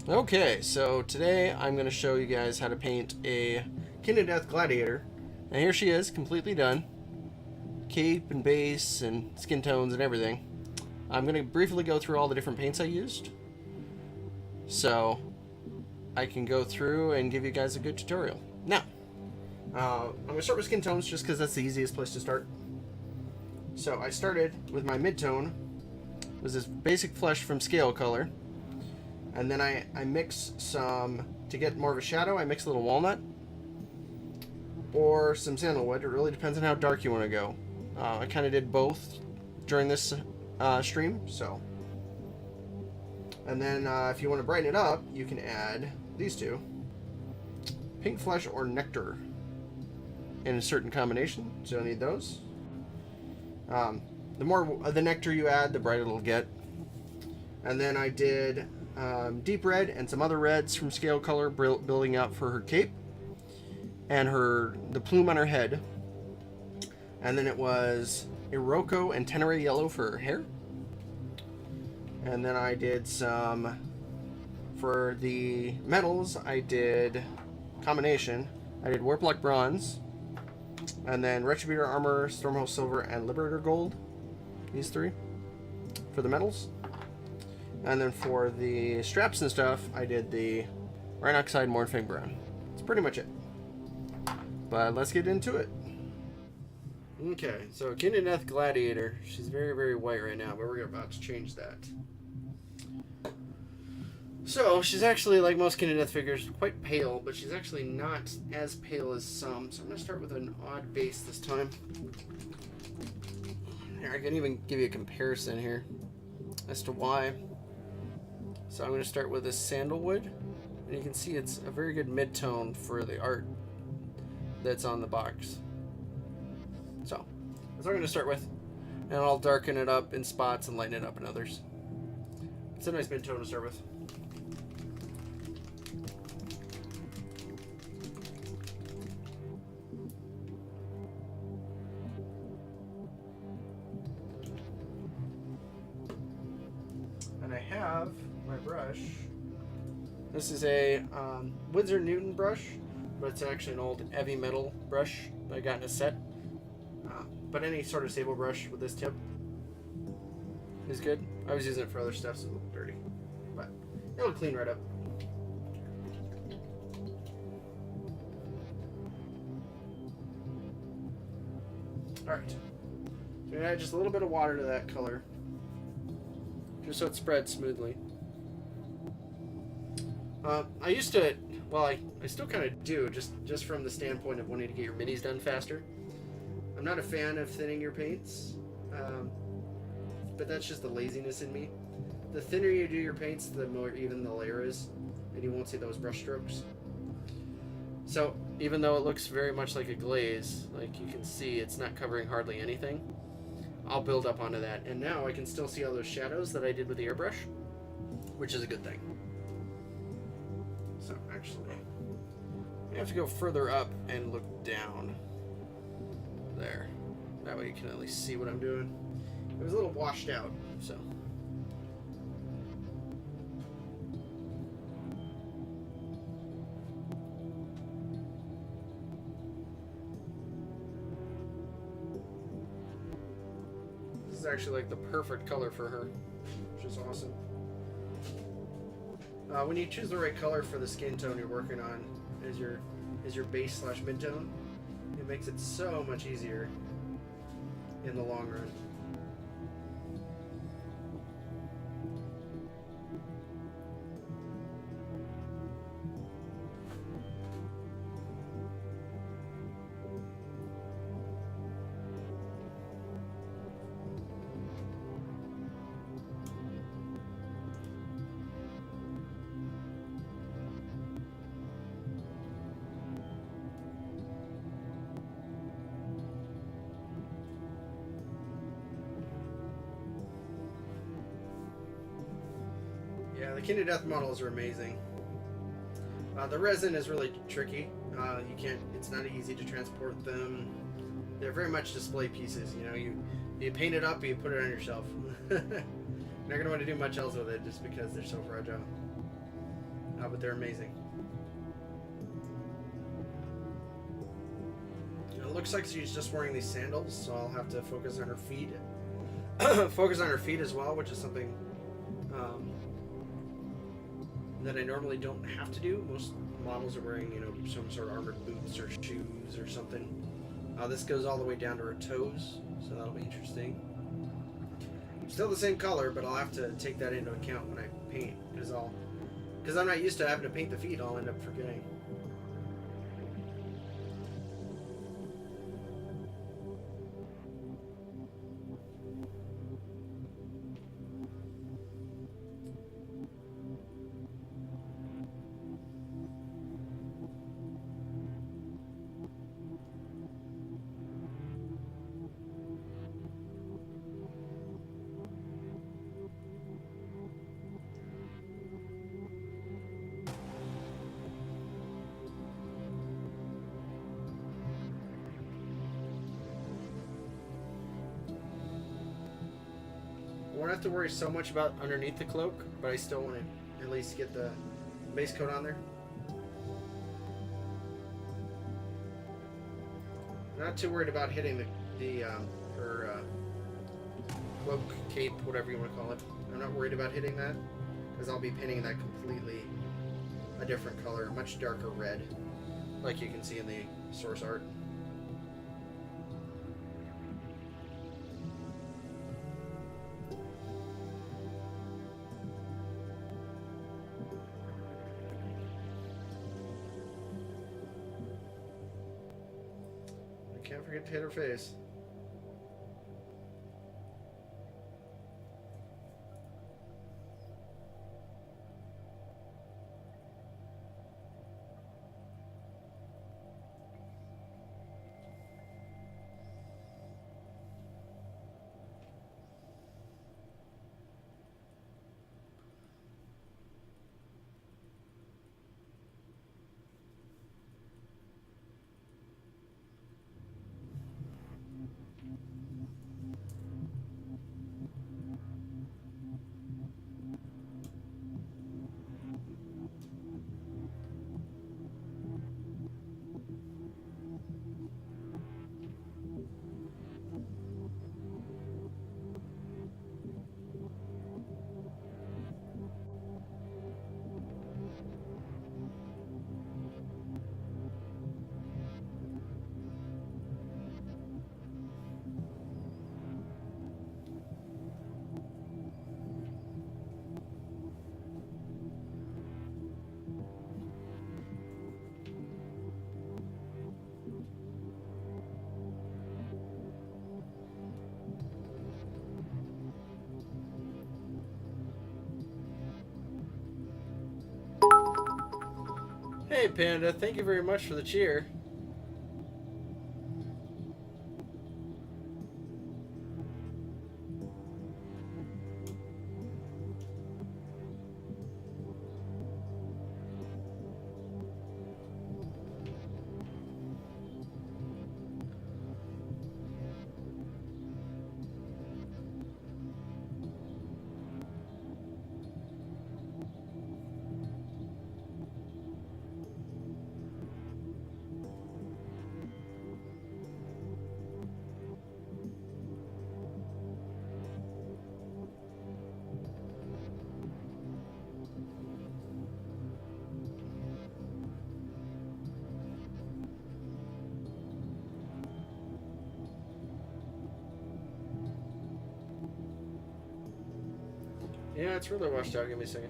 Okay, so today I'm going to show you guys how to paint a Kin of Death Gladiator. And here she is, completely done. Cape and base and skin tones and everything. I'm going to briefly go through all the different paints I used, so I can go through and give you guys a good tutorial. Now, I'm going to start with skin tones just because that's the easiest place to start. So I started with my mid-tone. It was this basic flesh from Scale Color. And then I mix some, to get more of a shadow, I mix a little walnut or some sandalwood. It really depends on how dark you want to go. I kind of did both during this stream, so. And then if you want to brighten it up, you can add these two. Pink flesh or nectar in a certain combination, so you'll need those. The more of the nectar you add, the brighter it'll get. And then I did deep red and some other reds from Scale Color building up for her cape and the plume on her head. And then it was Iroko and Tenere yellow for her hair. And then I did some, for the metals, I did combination. I did Warplock bronze, and then Retributor armor, Stormhost silver, and Liberator gold. These three for the metals. And then for the straps and stuff, I did the Rhinoxide Morphing brown. That's pretty much it. But let's get into it. Okay, so Kin of Death Gladiator. She's very, very white right now, but we're about to change that. So, she's actually, like most Kin of Death figures, quite pale, but she's actually not as pale as some. So I'm going to start with an odd base this time. Here, I can even give you a comparison here as to why. So I'm going to start with this sandalwood, and you can see it's a very good mid-tone for the art that's on the box. So that's what I'm going to start with, and I'll darken it up in spots and lighten it up in others. It's a nice mid-tone to start with. And I have my brush. This is a Winsor Newton brush, but it's actually an old heavy metal brush that I got in a set. But any sort of sable brush with this tip is good. I was using it for other stuff, so it's a little dirty, but it'll clean right up. Alright, so we add just a little bit of water to that color, just so it spreads smoothly. I used to, well, I still kind of do, just from the standpoint of wanting to get your minis done faster. I'm not a fan of thinning your paints, but that's just the laziness in me. The thinner you do your paints, the more even the layer is, and you won't see those brush strokes. So even though it looks very much like a glaze, like you can see it's not covering hardly anything, I'll build up onto that. And now I can still see all those shadows that I did with the airbrush, which is a good thing. So actually, I have to go further up and look down. There. That way you can at least see what I'm doing. It was a little washed out, so. This is actually like the perfect color for her, which is awesome. When you choose the right color for the skin tone you're working on as your base / mid-tone, it makes it so much easier in the long run. Yeah, the Kin of Death models are amazing. The resin is really tricky. It's not easy to transport them. They're very much display pieces. You know, you paint it up and you put it on your shelf. You're not going to want to do much else with it just because they're so fragile. But they're amazing. It looks like she's just wearing these sandals, so I'll have to focus on her feet. Focus on her feet as well, which is something that I normally don't have to do. Most models are wearing, you know, some sort of armored boots or shoes or something. This goes all the way down to her toes, so that'll be interesting. Still the same color, but I'll have to take that into account when I paint, because I'm not used to having to paint the feet. I'll end up forgetting. I won't have to worry so much about underneath the cloak, but I still want to at least get the base coat on there. Not too worried about hitting her cloak, cape, whatever you want to call it. I'm not worried about hitting that, because I'll be painting that completely a different color, a much darker red, like you can see in the source art. Can't forget to hit her face. Hey Panda, thank you very much for the cheer. Yeah, it's really washed out. Give me a second.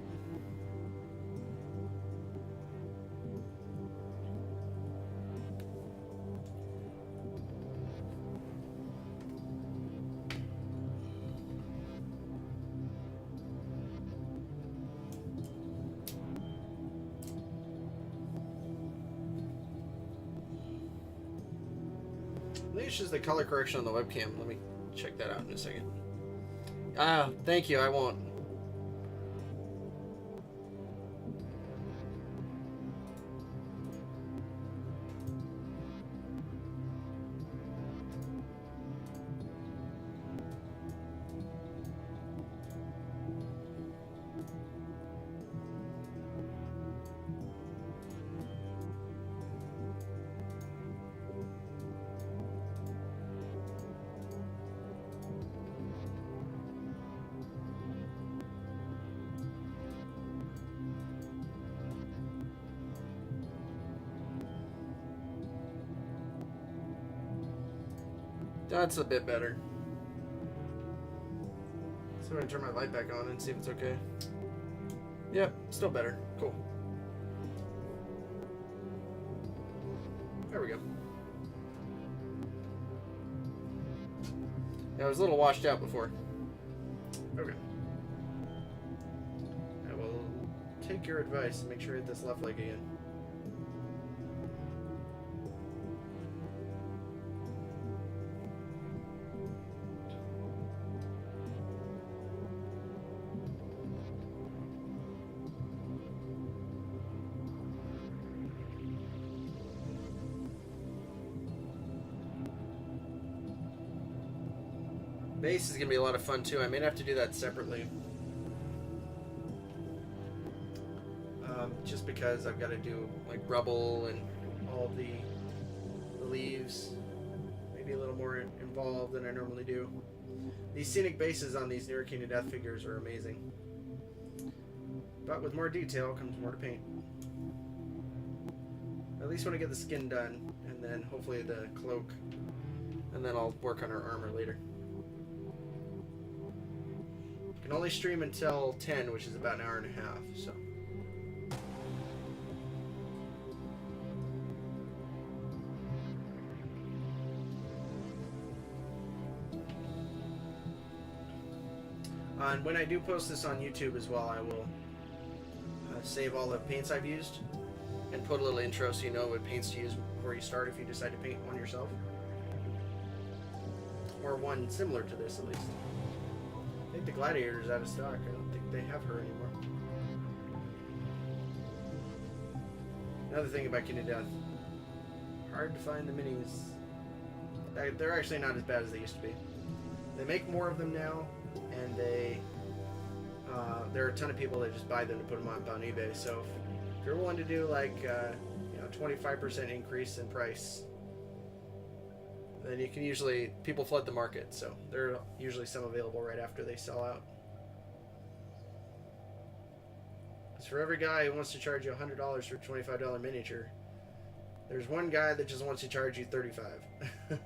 I think it's just the color correction on the webcam. Let me check that out in a second. Ah, thank you. I won't. That's a bit better. So I'm going to turn my light back on and see if it's okay. Yep, still better. Cool. There we go. Yeah, I was a little washed out before. Okay. I will take your advice and make sure I hit this left leg again. Base is going to be a lot of fun too. I may have to do that separately. Just because I've got to do like rubble and all the leaves. Maybe a little more involved than I normally do. These scenic bases on these Near King of Death figures are amazing. But with more detail comes more to paint. I at least want to get the skin done, and then hopefully the cloak, and then I'll work on her armor later. Can only stream until 10, which is about an hour and a half, so. And when I do post this on YouTube as well, I will save all the paints I've used and put a little intro so you know what paints to use before you start if you decide to paint one yourself. Or one similar to this, at least. I think the Gladiator's out of stock. I don't think they have her anymore. Another thing about King of Death. Hard to find the minis. They're actually not as bad as they used to be. They make more of them now, and there are a ton of people that just buy them to put them up on eBay. So if you're willing to do like 25% increase in price, then you can usually, people flood the market, so there are usually some available right after they sell out. Because for every guy who wants to charge you $100 for a $25 miniature, there's one guy that just wants to charge you $35.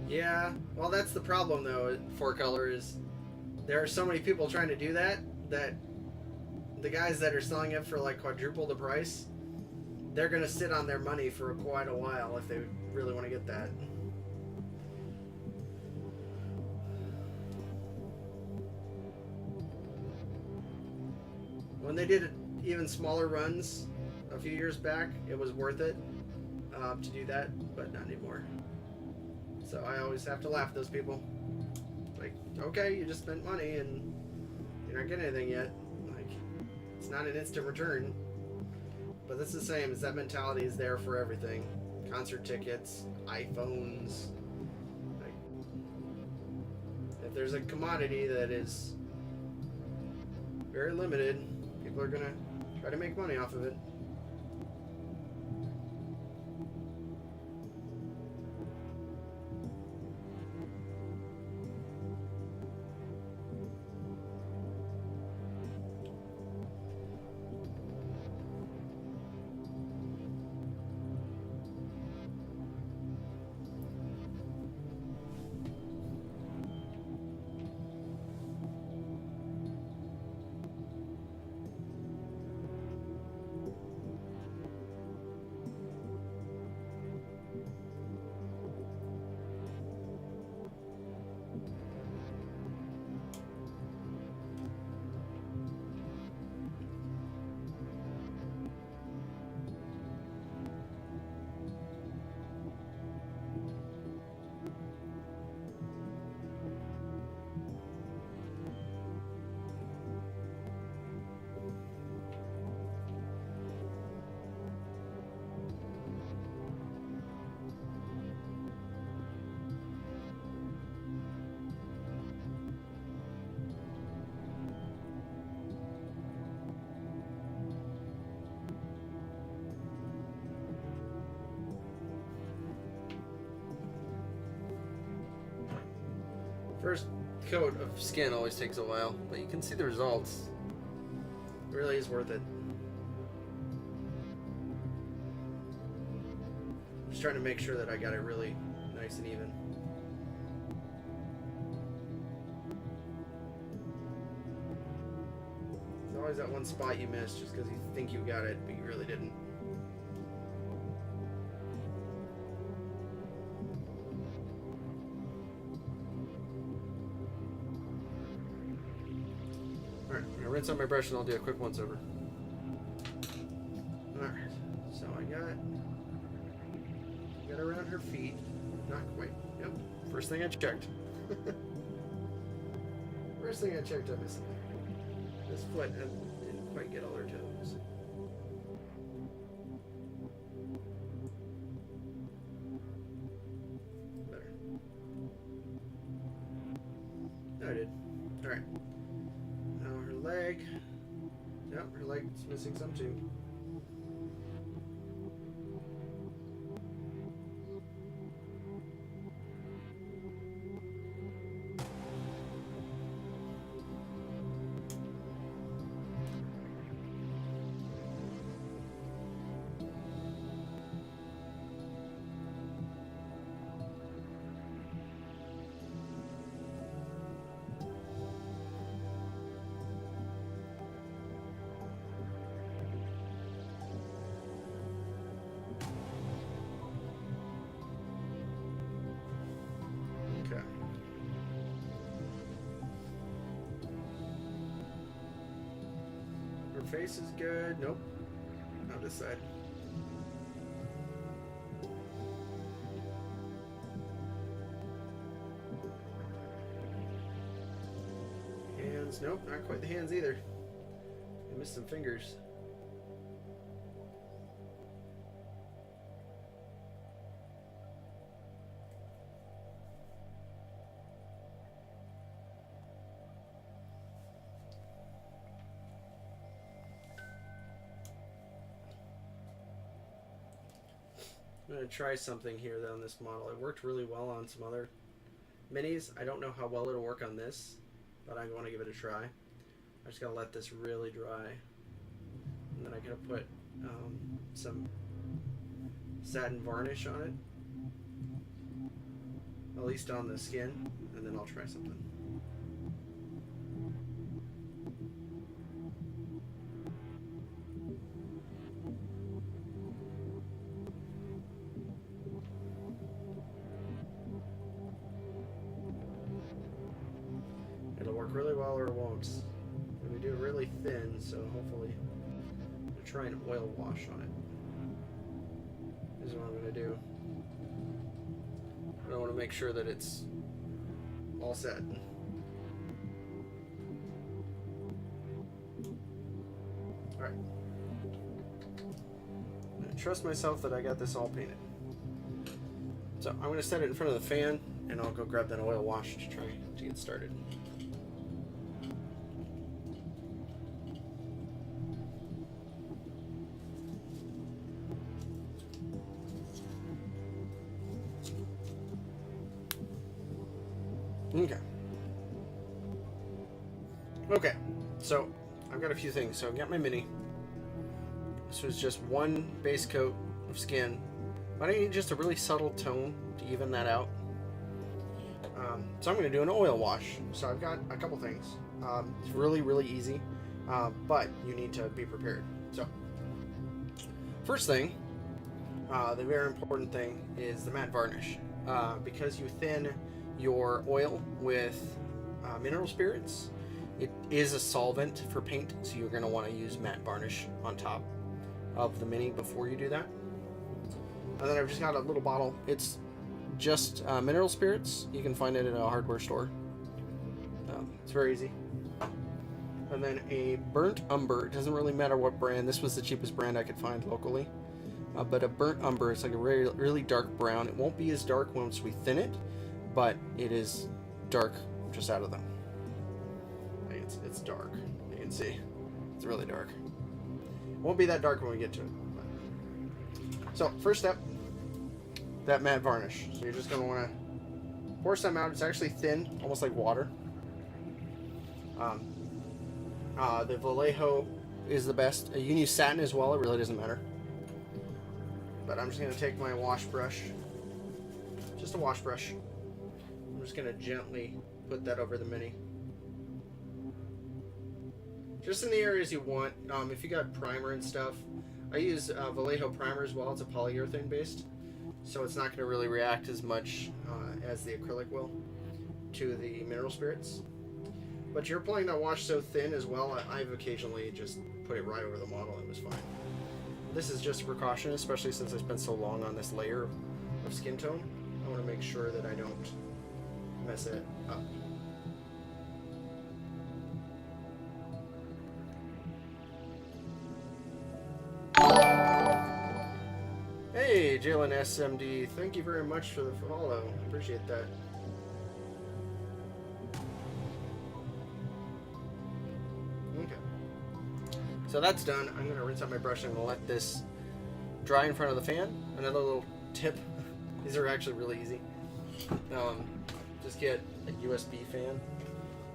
Yeah, well, that's the problem though. Four color is there are so many people trying to do that the guys that are selling it for like quadruple the price, they're gonna sit on their money for quite a while if they really want to get that. When they did even smaller runs a few years back, it was worth it to do that, but not anymore. So I always have to laugh at those people. Like, okay, you just spent money and you're not getting anything yet. Like, it's not an instant return. But that's the same, is that mentality is there for everything. Concert tickets, iPhones. Like, if there's a commodity that is very limited, people are gonna try to make money off of it. First coat of skin always takes a while, but you can see the results. It really is worth it. Just trying to make sure that I got it really nice and even. There's always that one spot you miss just because you think you got it, but you really didn't. Alright, I'm going to rinse out my brush and I'll do a quick once over. Alright, so I got around her feet. Not quite. Yep. First thing I checked. First thing I checked, I missed something. This foot didn't quite get all her toes. Better. No, I did. Alright. Now her leg. Yep, her leg's missing some too. Her face is good. Nope. Not this side. Hands. Nope. Not quite the hands either. I missed some fingers. I'm going to try something here though on this model. It worked really well on some other minis. I don't know how well it'll work on this, but I want to give it a try. I just got to let this really dry. And then I got to put some satin varnish on it. At least on the skin. And then I'll try something. It'll work really well or it won't. And we do it really thin, so hopefully I'll try an oil wash on it. This is what I'm going to do. I want to make sure that it's all set. Alright. I trust myself that I got this all painted. So I'm going to set it in front of the fan and I'll go grab that oil wash to try to get started. Okay, so I've got a few things. So I've got my mini. This was just one base coat of skin. But I need just a really subtle tone to even that out. So I'm going to do an oil wash. So I've got a couple things. It's really, really easy, but you need to be prepared. So first thing, the very important thing is the matte varnish. Because you thin your oil with mineral spirits, it is a solvent for paint, so you're going to want to use matte varnish on top of the mini before you do that. And then I've just got a little bottle. It's just mineral spirits. You can find it at a hardware store. It's very easy. And then a burnt umber. It doesn't really matter what brand. This was the cheapest brand I could find locally. But a burnt umber, it's like a really, really dark brown. It won't be as dark once we thin it, but it is dark just out of them. It's dark. You can see. It's really dark. It won't be that dark when we get to it. So, first step, that matte varnish. So you're just going to want to pour some out. It's actually thin, almost like water. The Vallejo is the best. You can use satin as well. It really doesn't matter. But I'm just going to take my wash brush. Just a wash brush. I'm just going to gently put that over the mini. Just in the areas you want. If you got primer and stuff, I use Vallejo primer as well. It's a polyurethane based, so it's not going to really react as much as the acrylic will to the mineral spirits. But you're applying that wash so thin as well, I've occasionally just put it right over the model and it was fine. This is just a precaution, especially since I spent so long on this layer of skin tone. I want to make sure that I don't mess it up. Hey, Jalen SMD, thank you very much for the follow. Appreciate that. Okay. So that's done. I'm going to rinse out my brush and I'm going to let this dry in front of the fan. Another little tip. These are actually really easy. Just get a USB fan.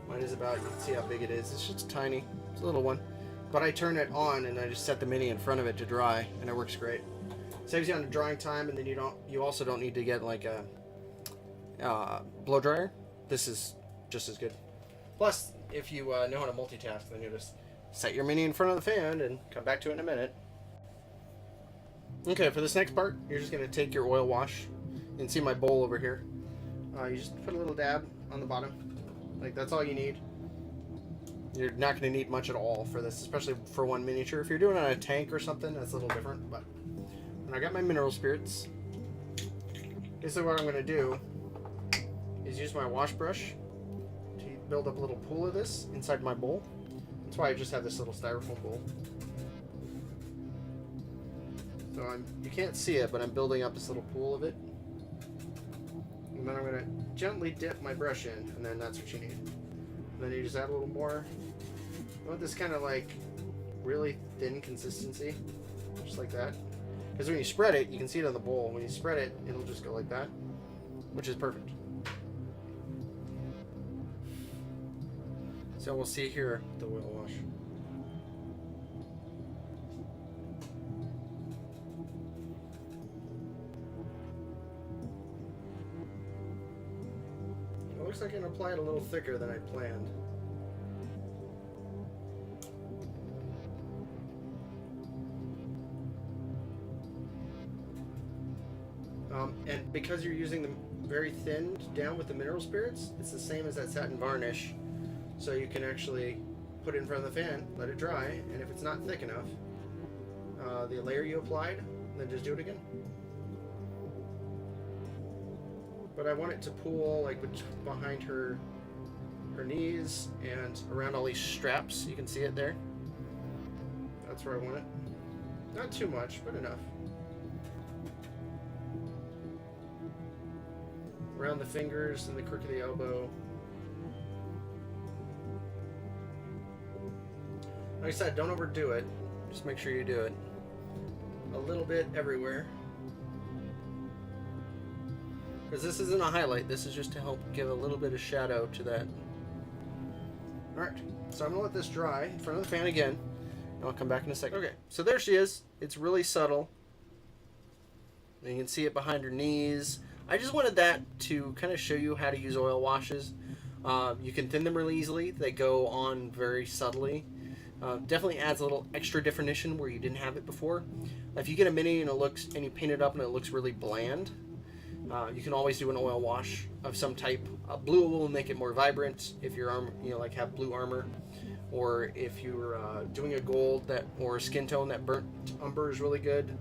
Mine is about, you can see how big it is. It's just tiny. It's a little one. But I turn it on and I just set the mini in front of it to dry and it works great. Saves you on the drying time, and then you also don't need to get like a blow dryer. This is just as good. Plus, if you know how to multitask, then you just set your mini in front of the fan and come back to it in a minute. Okay, for this next part, you're just gonna take your oil wash. You can see my bowl over here. You just put a little dab on the bottom. Like, that's all you need. You're not gonna need much at all for this, especially for one miniature. If you're doing it on a tank or something, that's a little different, but. And I got my mineral spirits. Basically what I'm going to do is use my wash brush to build up a little pool of this inside my bowl. That's why I just have this little styrofoam bowl. So you can't see it, but I'm building up this little pool of it. And then I'm going to gently dip my brush in, and then that's what you need. And then you just add a little more. You want this kind of like really thin consistency, just like that. Because when you spread it, you can see it on the bowl. When you spread it, it'll just go like that, which is perfect. So we'll see here the oil wash. It looks like I can apply it a little thicker than I planned. And because you're using them very thinned down with the mineral spirits, it's the same as that satin varnish. So you can actually put it in front of the fan, let it dry, and if it's not thick enough, the layer you applied, then just do it again. But I want it to pool like behind her knees and around all these straps. You can see it there. That's where I want it. Not too much, but enough. Around the fingers and the crook of the elbow. Like I said, don't overdo it. Just make sure you do it. A little bit everywhere. Because this isn't a highlight, this is just to help give a little bit of shadow to that. Alright, so I'm going to let this dry in front of the fan again. And I'll come back in a second. Okay, so there she is. It's really subtle. And you can see it behind her knees. I just wanted that to kind of show you how to use oil washes. You can thin them really easily. They go on very subtly. Definitely adds a little extra definition where you didn't have it before. If you get a mini and you paint it up and it looks really bland, you can always do an oil wash of some type. Blue will make it more vibrant if your armor, like have blue armor, or if you're doing a gold or a skin tone that burnt umber is really good.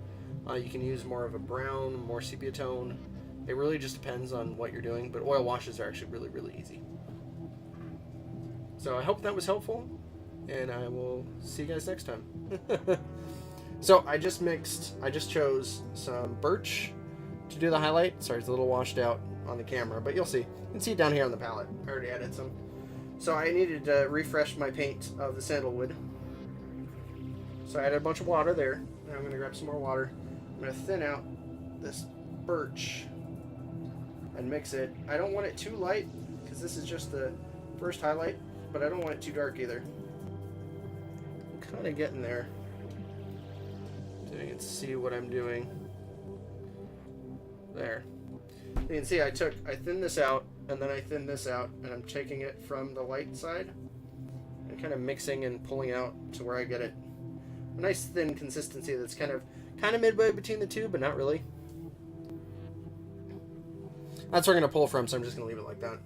You can use more of a brown, more sepia tone. It really just depends on what you're doing, but oil washes are actually really, really easy. So I hope that was helpful, and I will see you guys next time. So I just chose some birch to do the highlight. Sorry, it's a little washed out on the camera, but you'll see. You can see it down here on the palette. I already added some. So I needed to refresh my paint of the sandalwood. So I added a bunch of water there. Now I'm going to grab some more water. I'm going to thin out this birch and mix it. I don't want it too light because this is just the first highlight, but I don't want it too dark either. I'm kind of getting there. So you can see what I'm doing. There. You can see I thinned this out, and then I thinned this out, and I'm taking it from the light side and kind of mixing and pulling out to where I get it a nice thin consistency that's kind of midway between the two, but not really. That's where I'm going to pull from, so I'm just going to leave it like that.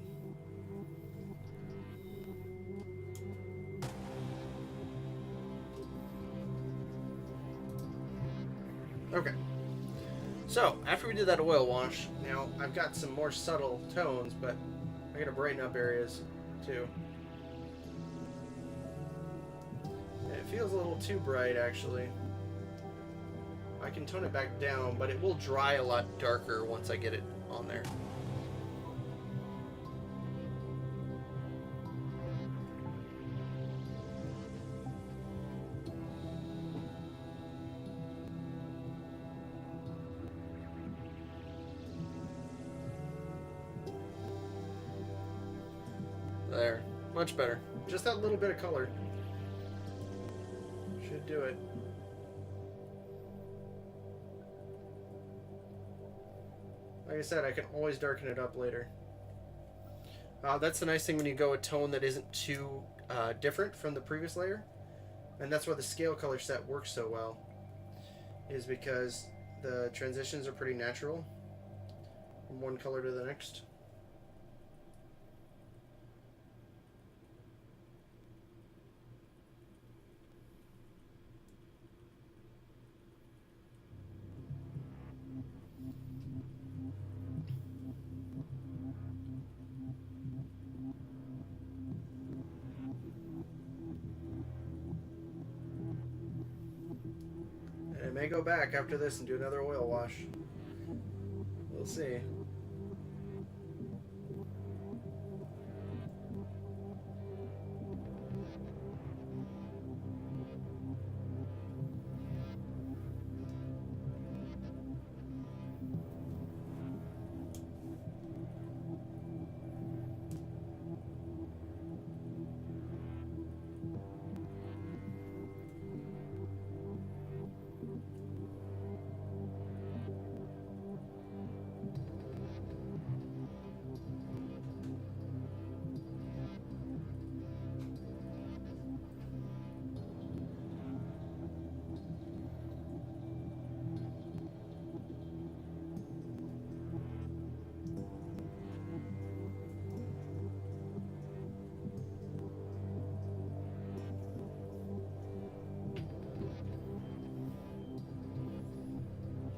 Okay. So, after we did that oil wash, now I've got some more subtle tones, but I got to brighten up areas too. And it feels a little too bright, actually. I can tone it back down, but it will dry a lot darker once I get it on there. There. Much better. Just that little bit of color should do it. Like I said, I can always darken it up later. That's the nice thing when you go a tone that isn't too different from the previous layer. And that's why the scale color set works so well. Is because the transitions are pretty natural from one color to the next. I may go back after this and do another oil wash. We'll see.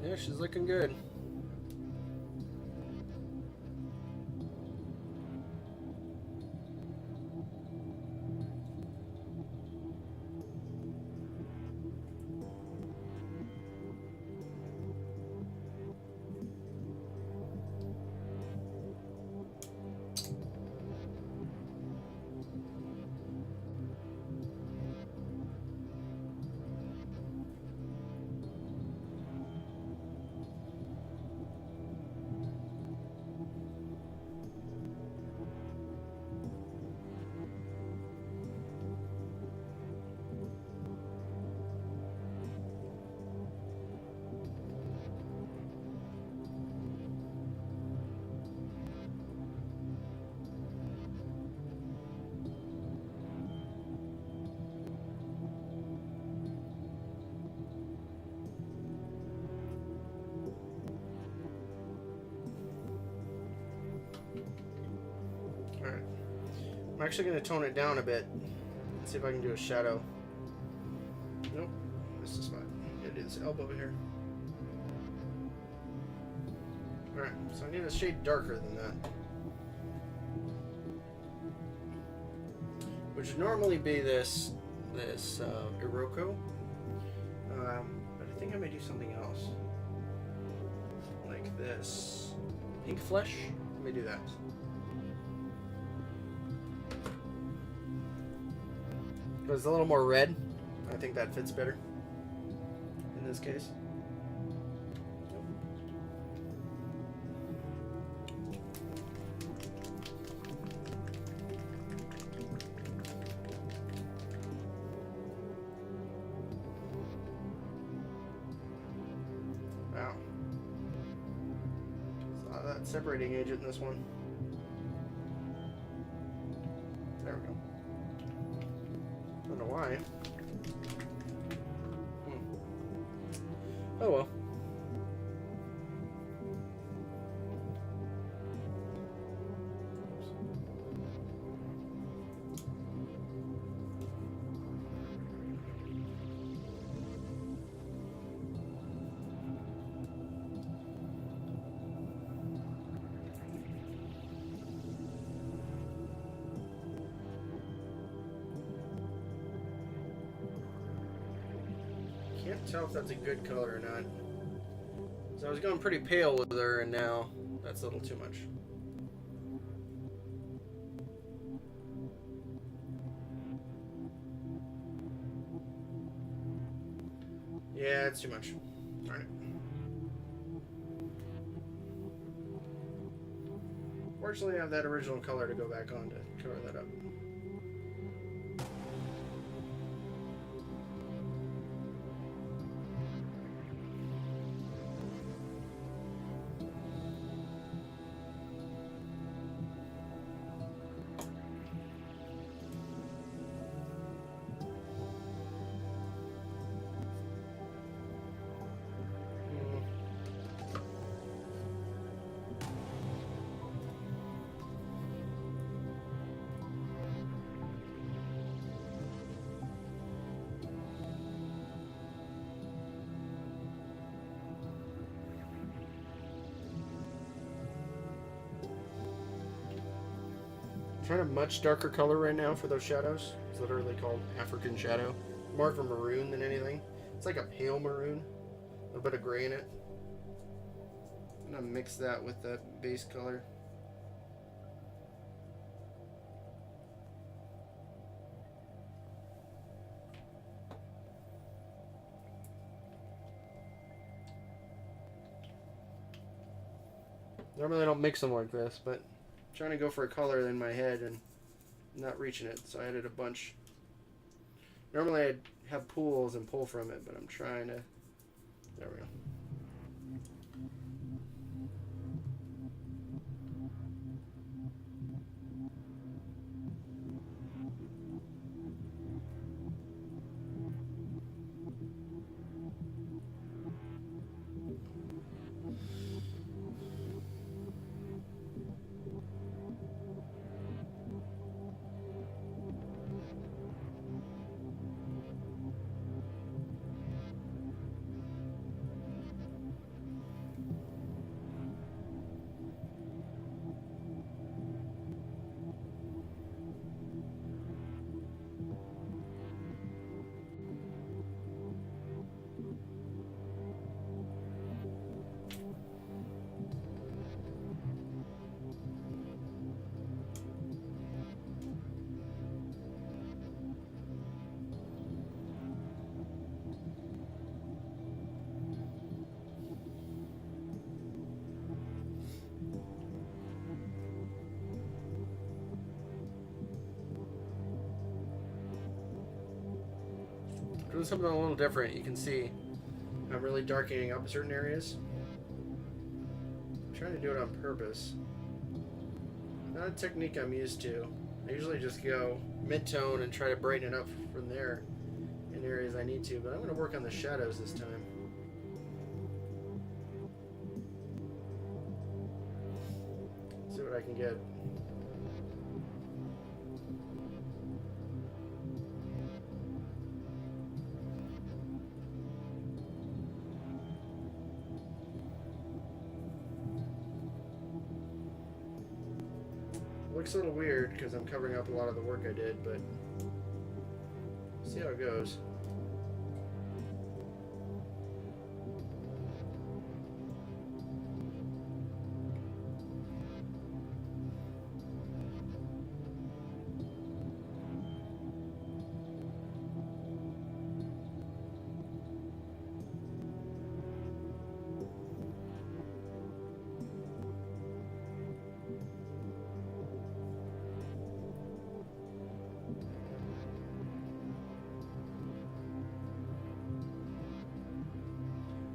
Yeah, she's looking good. Alright. I'm actually going to tone it down a bit. Let's see if I can do a shadow. Nope. This is fine. It is elbow here. Alright, so I need a shade darker than that. Which would normally be this Iroko. But I think I may do something else. Like this. Pink Flesh? Let me do that. It's a little more red. I think that fits better in this case. not separating agent in this one. There we go. Don't know why. Oh well. Can't tell if that's a good color or not. So I was going pretty pale with her, and now that's a little too much. Yeah, it's too much. Darn it. Fortunately, I have that original color to go back on to cover that up. I'm trying a much darker color right now for those shadows. It's literally called African shadow. More of a maroon than anything. It's like a pale maroon. A little bit of gray in it. I'm gonna mix that with that base color. Normally I don't mix them like this, but I'm trying to go for a color in my head and not reaching it, so I added a bunch. Normally I'd have pools and pull from it, but I'm trying to... There we go. Doing something a little different. You can see I'm really darkening up certain areas. I'm trying to do it on purpose. Not a technique I'm used to. I usually just go mid-tone and try to brighten it up from there in areas I need to, but I'm going to work on the shadows this time. See what I can get. Looks a little weird because I'm covering up a lot of the work I did, but see how it goes.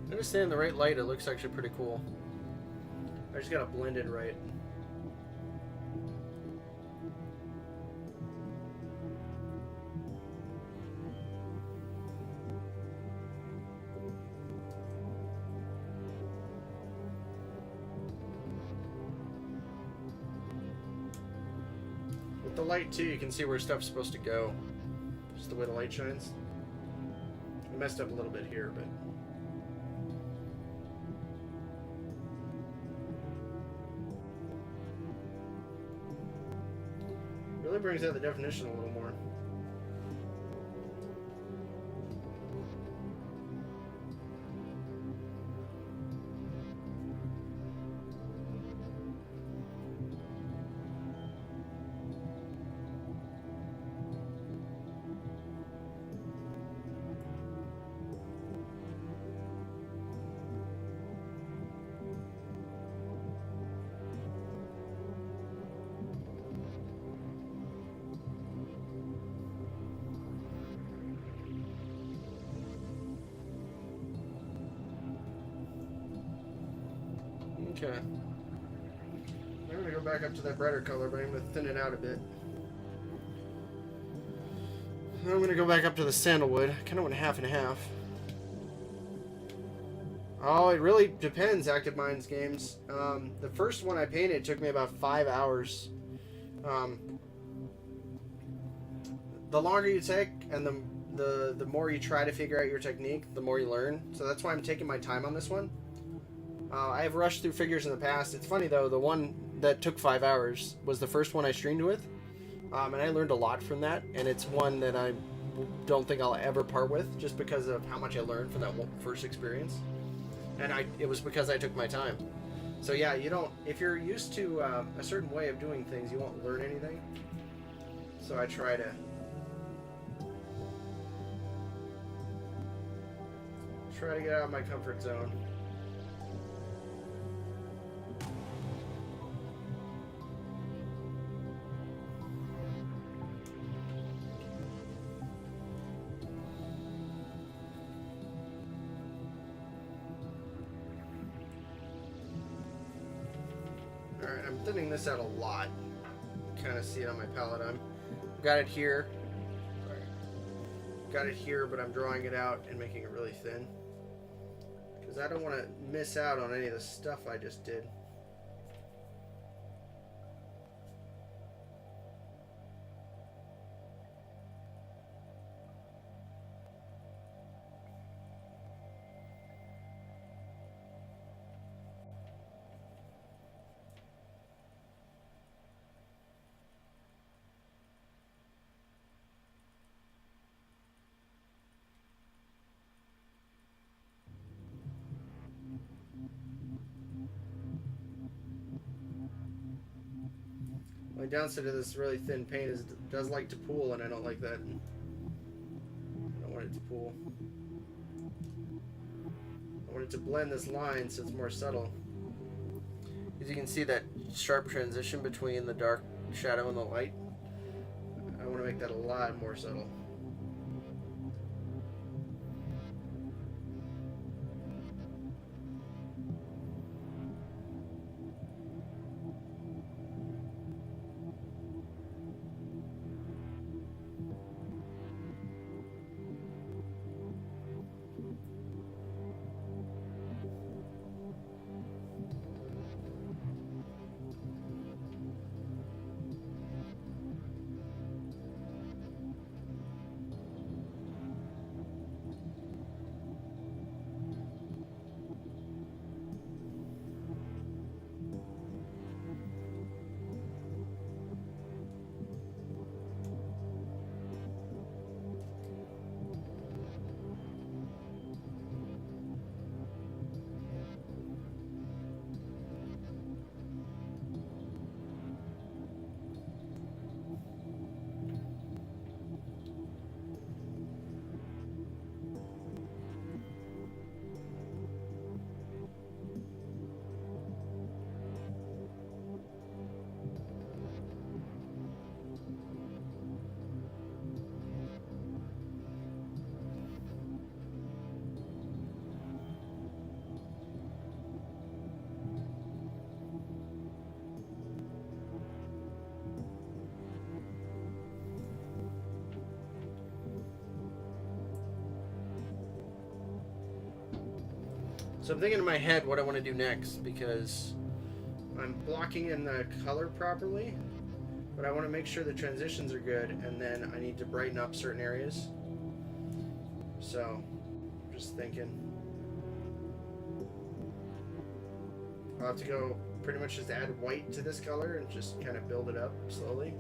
I understand the right light, it looks actually pretty cool. I just gotta blend it right. With the light too, you can see where stuff's supposed to go. Just the way the light shines. I messed up a little bit here, but really brings out the definition a little more. Okay. I'm going to go back up to that brighter color, but I'm going to thin it out a bit. I'm going to go back up to the sandalwood. I kind of went half and half. Oh, it really depends, Active Minds games. The first one I painted took me about 5 hours. The longer you take and the more you try to figure out your technique, the more you learn. So that's why I'm taking my time on this one. I have rushed through figures in the past. It's funny though, the one that took 5 hours was the first one I streamed with, and I learned a lot from that. And it's one that I don't think I'll ever part with, just because of how much I learned from that first experience. And it was because I took my time. So yeah, you don't. If you're used to a certain way of doing things, you won't learn anything. So I try to get out of my comfort zone. Alright, I'm thinning this out a lot. Kind of see it on my palette. I've got it here. Sorry. Got it here, but I'm drawing it out and making it really thin. Because I don't want to miss out on any of the stuff I just did. My downside to this really thin paint is it does like to pool, and I don't like that. I don't want it to pool. I want it to blend this line so it's more subtle. As you can see that sharp transition between the dark shadow and the light. I want to make that a lot more subtle. So I'm thinking in my head what I want to do next, because I'm blocking in the color properly, but I want to make sure the transitions are good, and then I need to brighten up certain areas. So, just thinking. I'll have to go pretty much just add white to this color and just kind of build it up slowly.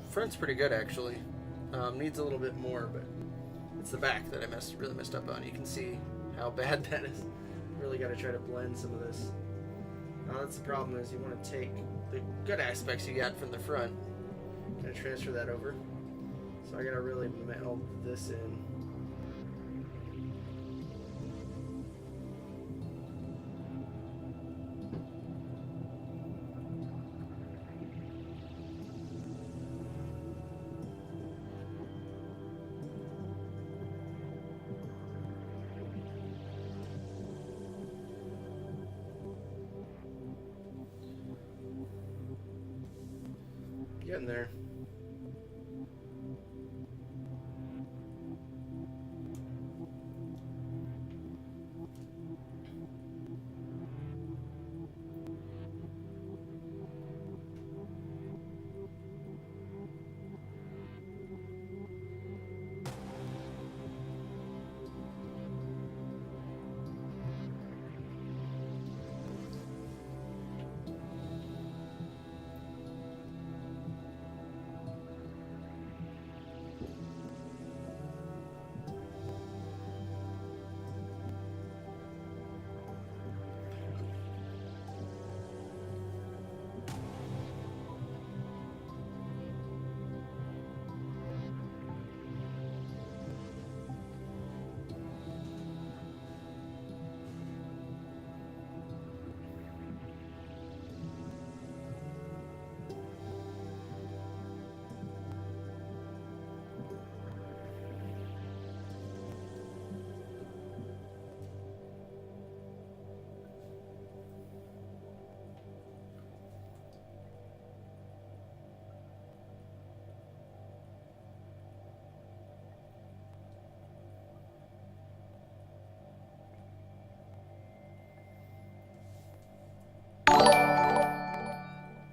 Front's pretty good, actually. Needs a little bit more, but it's the back that I really messed up on. You can see how bad that is. Really got to try to blend some of this. That's the problem, is you want to take the good aspects you got from the front, kind of transfer that over. So I got to really meld this in. Getting there.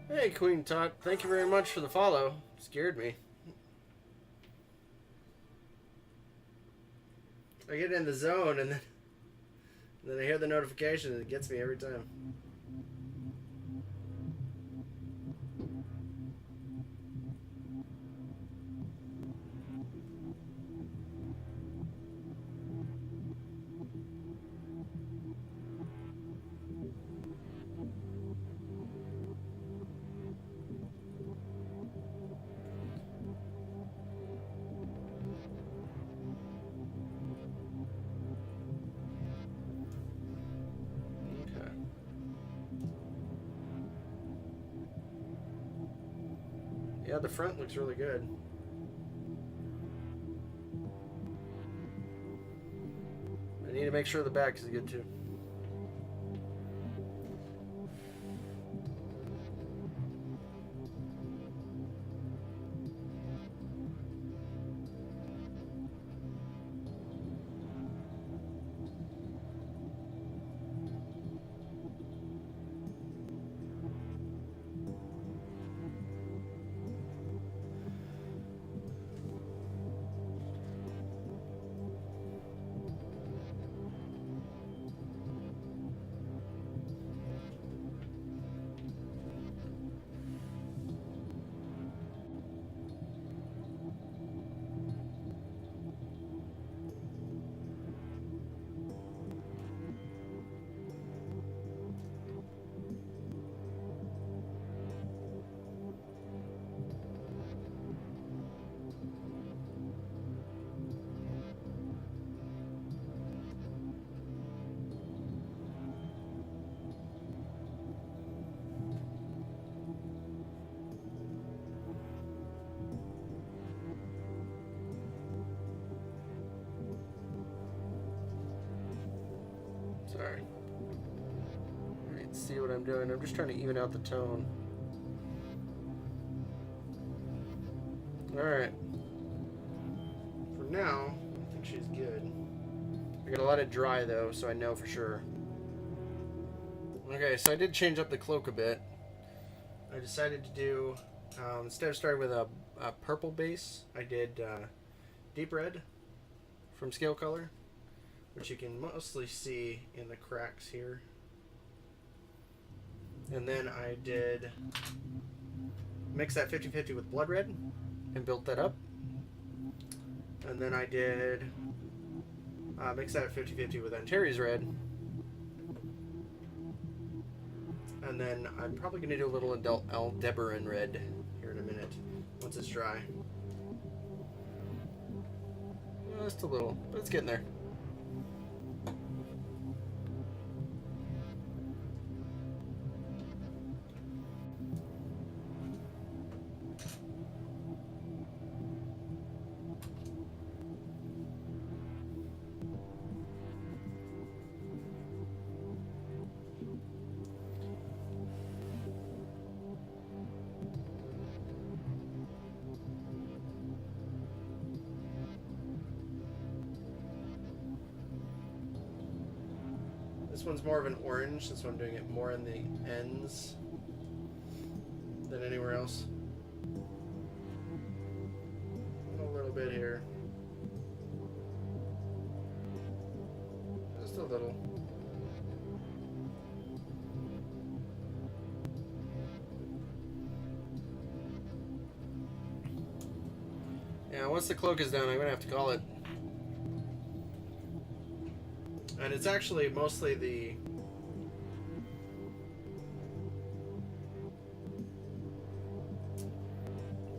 Hey, Queen Tot, thank you very much for the follow. Scared me. I get in the zone and then I hear the notification and it gets me every time. Yeah, the front looks really good. I need to make sure the back is good too. Sorry. Alright, see what I'm doing. I'm just trying to even out the tone. Alright. For now, I think she's good. I gotta let it dry though, so I know for sure. Okay, so I did change up the cloak a bit. I decided to do, instead of starting with a purple base, I did deep red from Scale Color, which you can mostly see in the cracks here. And then I did mix that 50-50 with blood red and built that up. And then I did mix that 50-50 with Antares red. And then I'm probably going to do a little Aldebaran red here in a minute, once it's dry. Just a little, but it's getting there. This one's more of an orange, that's why I'm doing it more in the ends than anywhere else. A little bit here. Just a little. Yeah, once the cloak is done, I'm gonna have to call it. And it's actually mostly the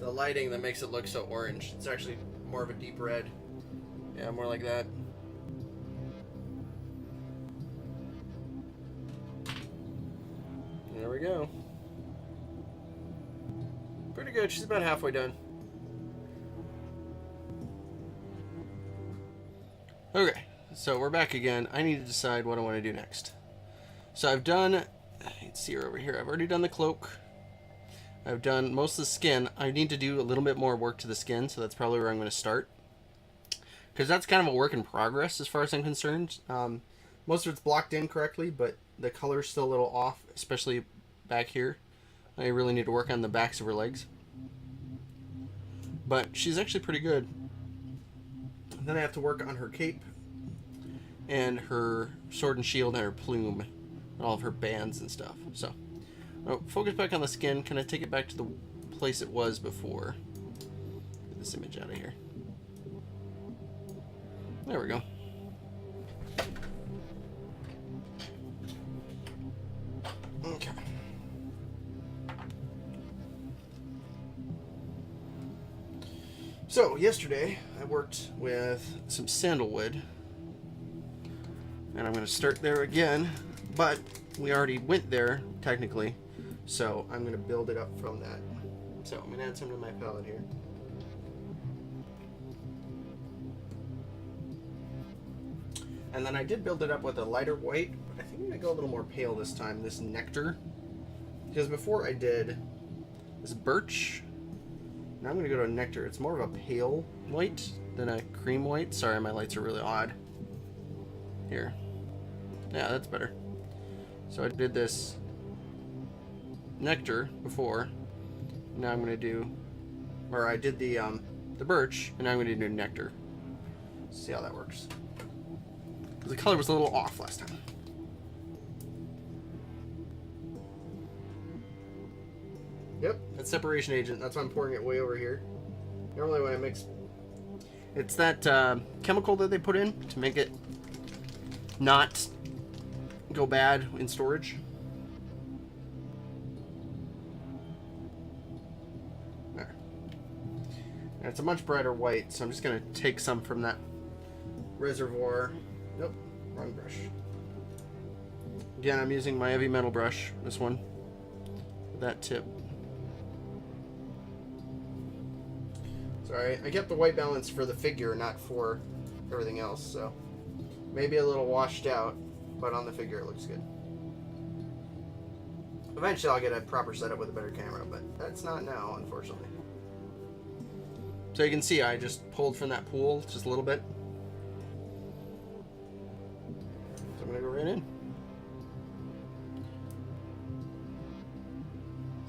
lighting that makes it look so orange. It's actually more of a deep red. Yeah, more like that. There we go. Pretty good. She's about halfway done. Okay. So we're back again. I need to decide what I want to do next. So I've done, let's see her over here. I've already done the cloak. I've done most of the skin. I need to do a little bit more work to the skin, so that's probably where I'm going to start. Because that's kind of a work in progress as far as I'm concerned. Most of it's blocked in correctly, but the color's still a little off, especially back here. I really need to work on the backs of her legs. But she's actually pretty good. Then I have to work on her cape and her sword and shield and her plume and all of her bands and stuff. So I'll focus back on the skin. Can I take it back to the place it was before? Get this image out of here. There we go. Okay. So yesterday I worked with some sandalwood. And I'm going to start there again, but we already went there, technically, so I'm going to build it up from that. So I'm going to add some to my palette here. And then I did build it up with a lighter white, but I think I'm going to go a little more pale this time, this nectar. Because before I did this birch, now I'm going to go to a nectar. It's more of a pale white than a cream white. Sorry, my lights are really odd. Here. Yeah, that's better. So I did this nectar before. Now I'm going to do, or I did the birch, and now I'm going to do nectar. See how that works. The color was a little off last time. Yep, that's separation agent. That's why I'm pouring it way over here. Normally when I mix, it's that chemical that they put in to make it not go bad in storage. There. And it's a much brighter white, so I'm just going to take some from that reservoir. Nope, wrong brush. Again, I'm using my heavy metal brush, this one, with that tip. Sorry, I kept the white balance for the figure, not for everything else, so maybe a little washed out. but on the figure it looks good. Eventually I'll get a proper setup with a better camera, but that's not now, unfortunately. So you can see I just pulled from that pool just a little bit. So I'm going to go right in.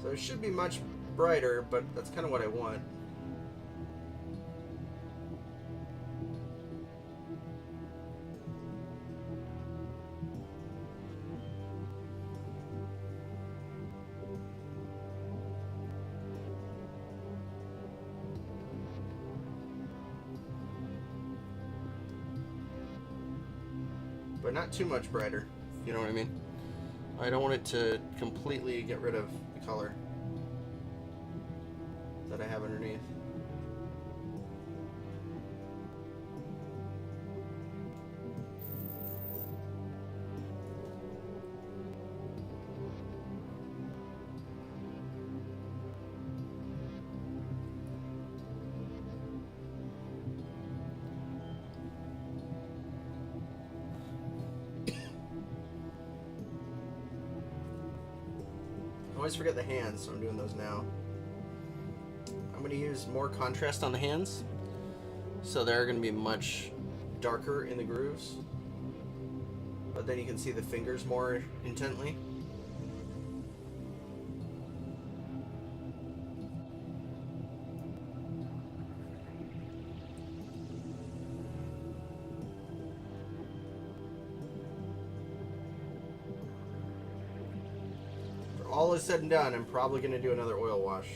So it should be much brighter, but that's kind of what I want. But not too much brighter, if you know what I mean. I don't want it to completely get rid of the color that I have underneath. I always forget the hands, so I'm doing those now. I'm going to use more contrast on the hands, so they're going to be much darker in the grooves, but then you can see the fingers more intently. All is said and done, I'm probably going to do another oil wash.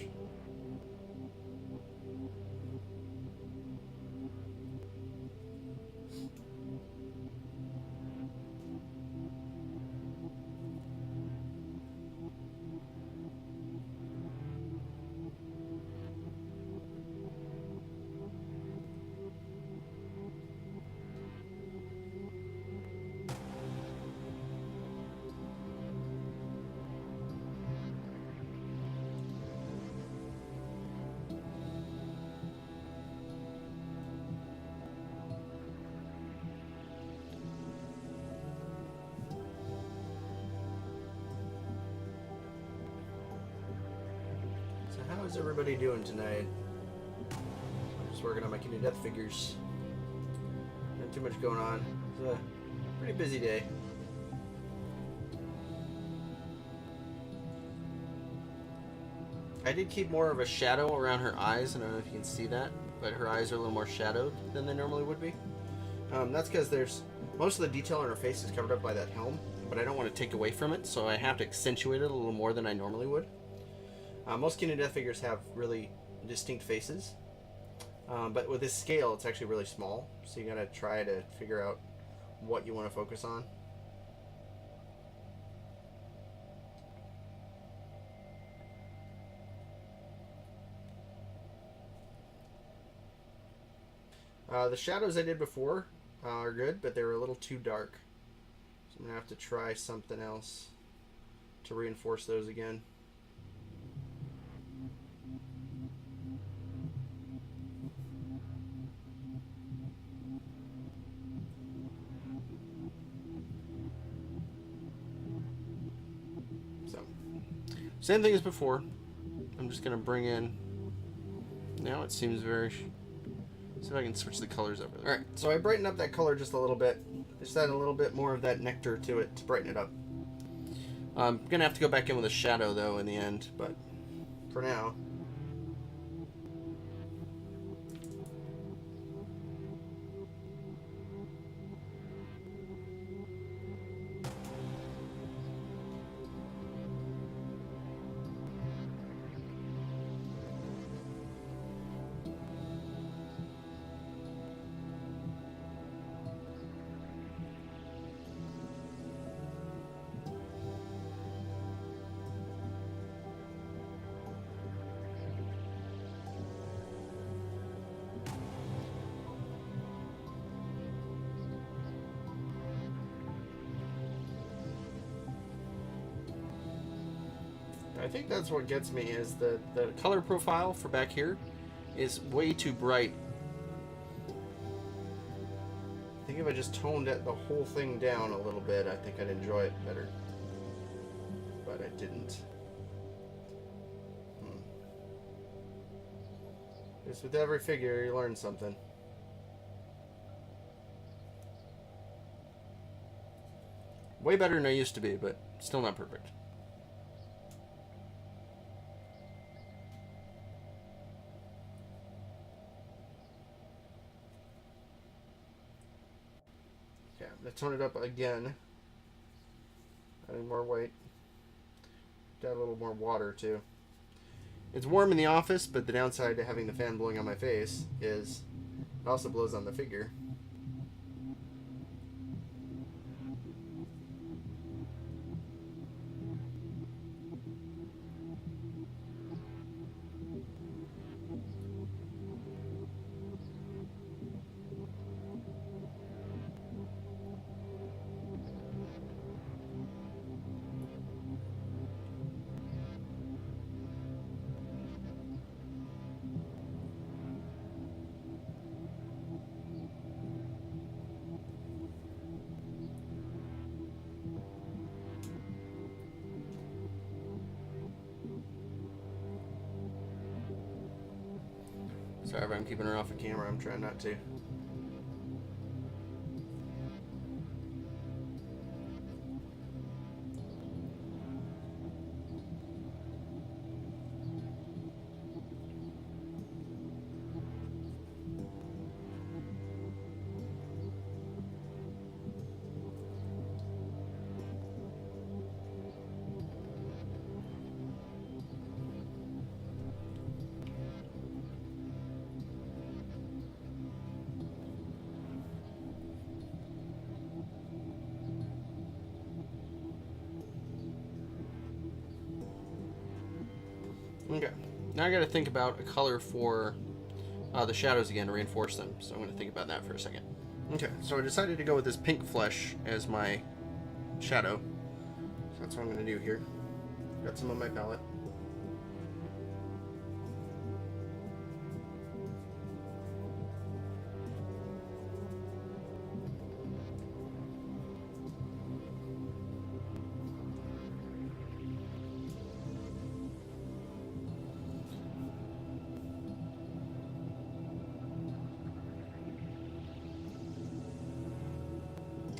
How's everybody doing tonight? I'm just working on my King of Death figures. Not too much going on. It's a pretty busy day. I did keep more of a shadow around her eyes. I don't know if you can see that, but her eyes are a little more shadowed than they normally would be. That's because there's most of the detail on her face is covered up by that helm, but I don't want to take away from it, so I have to accentuate it a little more than I normally would. Most King of Death figures have really distinct faces, but with this scale it's actually really small, so you gotta try to figure out what you want to focus on. The shadows I did before are good, but they were a little too dark, so I'm gonna have to try something else to reinforce those again. Same thing as before. I'm just going to bring in... Now it seems very... See if I can switch the colors over there. Alright, so I brightened up that color just a little bit. Just add a little bit more of that nectar to it to brighten it up. I'm going to have to go back in with a shadow, though, in the end. But for now... I think that's what gets me, is the color profile for back here is way too bright. I think if I just toned the whole thing down a little bit, I think I'd enjoy it better. But I didn't. Just with every figure, you learn something. Way better than I used to be, but still not perfect. Okay, I'm going to tone it up again. Adding more weight. Add a little more water, too. It's warm in the office, but the downside to having the fan blowing on my face is it also blows on the figure. Sorry if I'm keeping her off the camera. I'm trying not to. Okay, now I got to think about a color for the shadows again to reinforce them. So I'm going to think about that for a second. Okay, so I decided to go with this pink flesh as my shadow. So that's what I'm going to do here. Got some on my palette.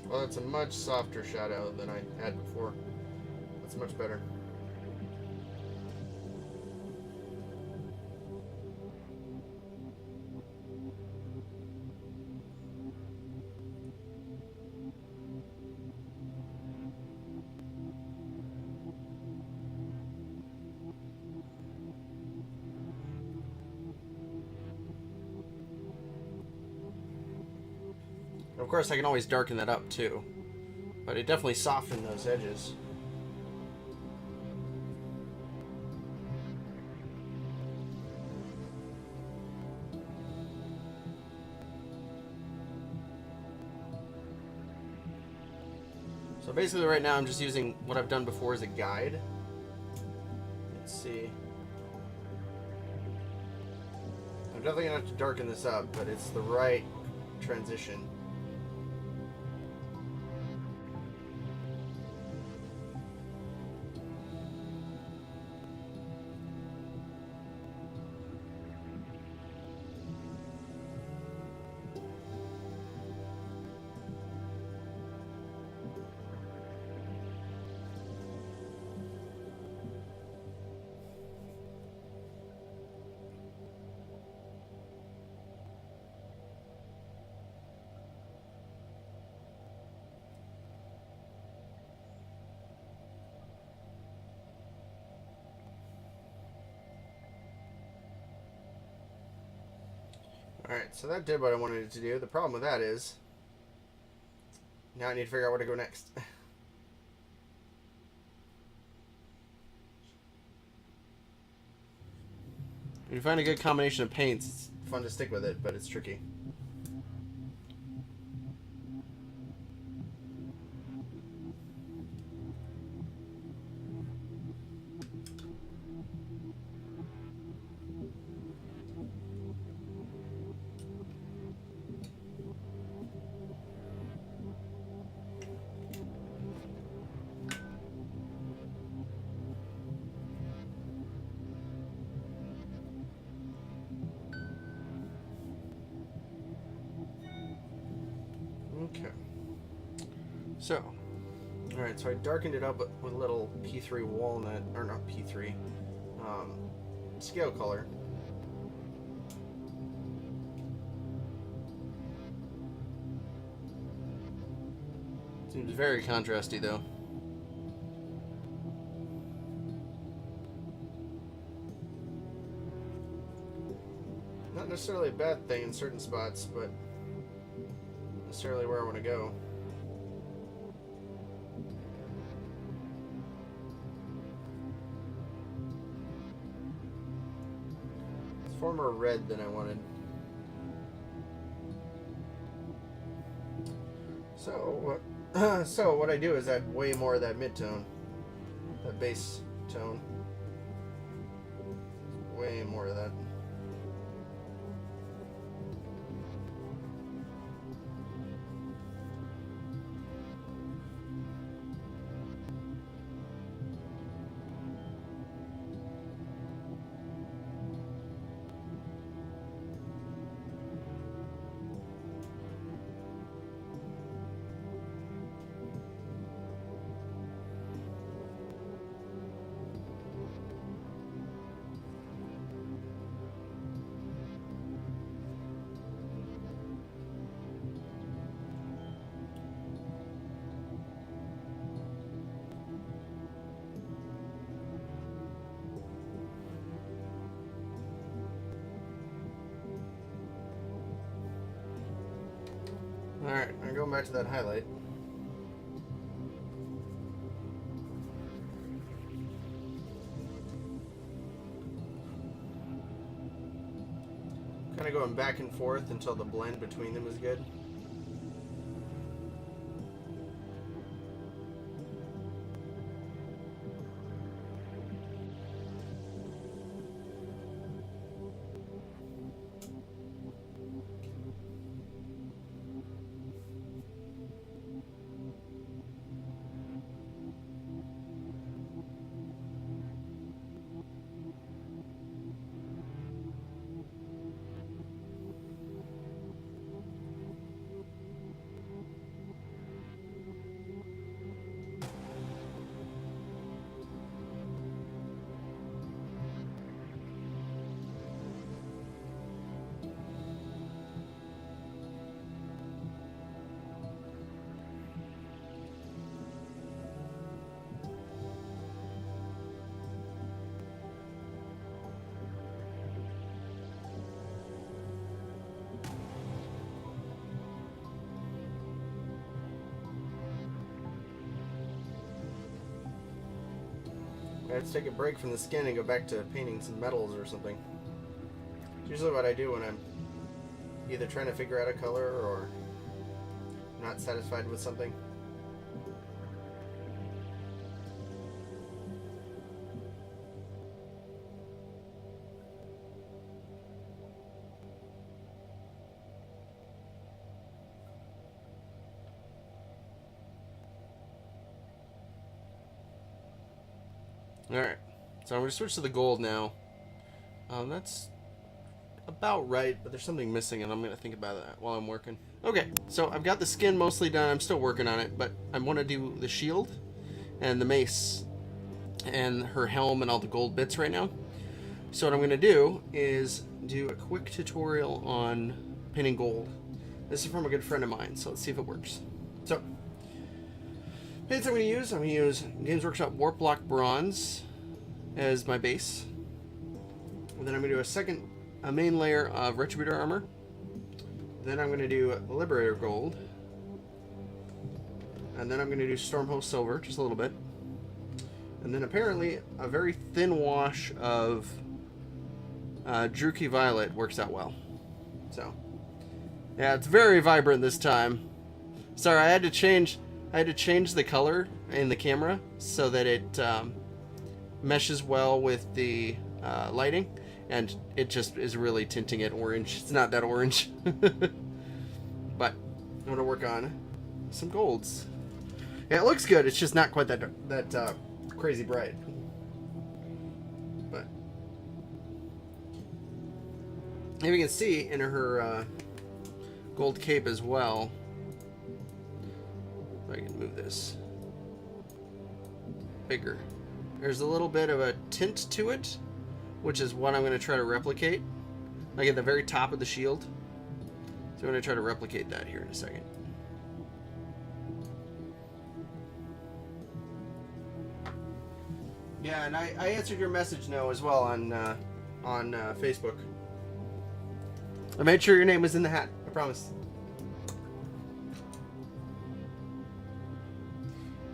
Well, that's a much softer shadow than I had before. That's much better. Of course, I can always darken that up too, but it definitely softened those edges. So basically right now I'm just using what I've done before as a guide. Let's see. I'm definitely going to have to darken this up, but it's the right transition. Alright, so that did what I wanted it to do. The problem with that is, now I need to figure out where to go next. When you find a good combination of paints, it's fun to stick with it, but it's tricky. Okay. So, alright, so I darkened it up with a little P3 walnut, or not P3, scale color. Seems very contrasty though. Not necessarily a bad thing in certain spots, but necessarily where I want to go. It's far more red than I wanted. So what I do is add way more of that mid-tone, that bass tone. Way more of that. Alright, I'm going back to that highlight. Kind of going back and forth until the blend between them is good. Let's take a break from the skin and go back to painting some metals or something. It's usually what I do when I'm either trying to figure out a color or not satisfied with something. Alright, so I'm going to switch to the gold now. That's about right, but there's something missing, and I'm going to think about that while I'm working. Okay, so I've got the skin mostly done. I'm still working on it, but I want to do the shield and the mace and her helm and all the gold bits right now. So what I'm going to do is do a quick tutorial on painting gold. This is from a good friend of mine, so let's see if it works. So, paints I'm going to use Games Workshop Warp Block Bronze as my base. And then I'm going to do a main layer of Retributor Armor. Then I'm going to do Liberator Gold. And then I'm going to do Stormhost Silver, just a little bit. And then apparently a very thin wash of Druchii Violet works out well. So, yeah, it's very vibrant this time. Sorry, I had to change the color in the camera so that it meshes well with the lighting, and it just is really tinting it orange. It's not that orange. But I'm going to work on some golds. Yeah, it looks good. It's just not quite that crazy bright. But if you can see in her gold cape as well, I can move this bigger. There's a little bit of a tint to it, which is what I'm going to try to replicate. Like at the very top of the shield. So I'm going to try to replicate that here in a second. Yeah, and I answered your message, Noah, as well on Facebook. I made sure your name was in the hat. I promise.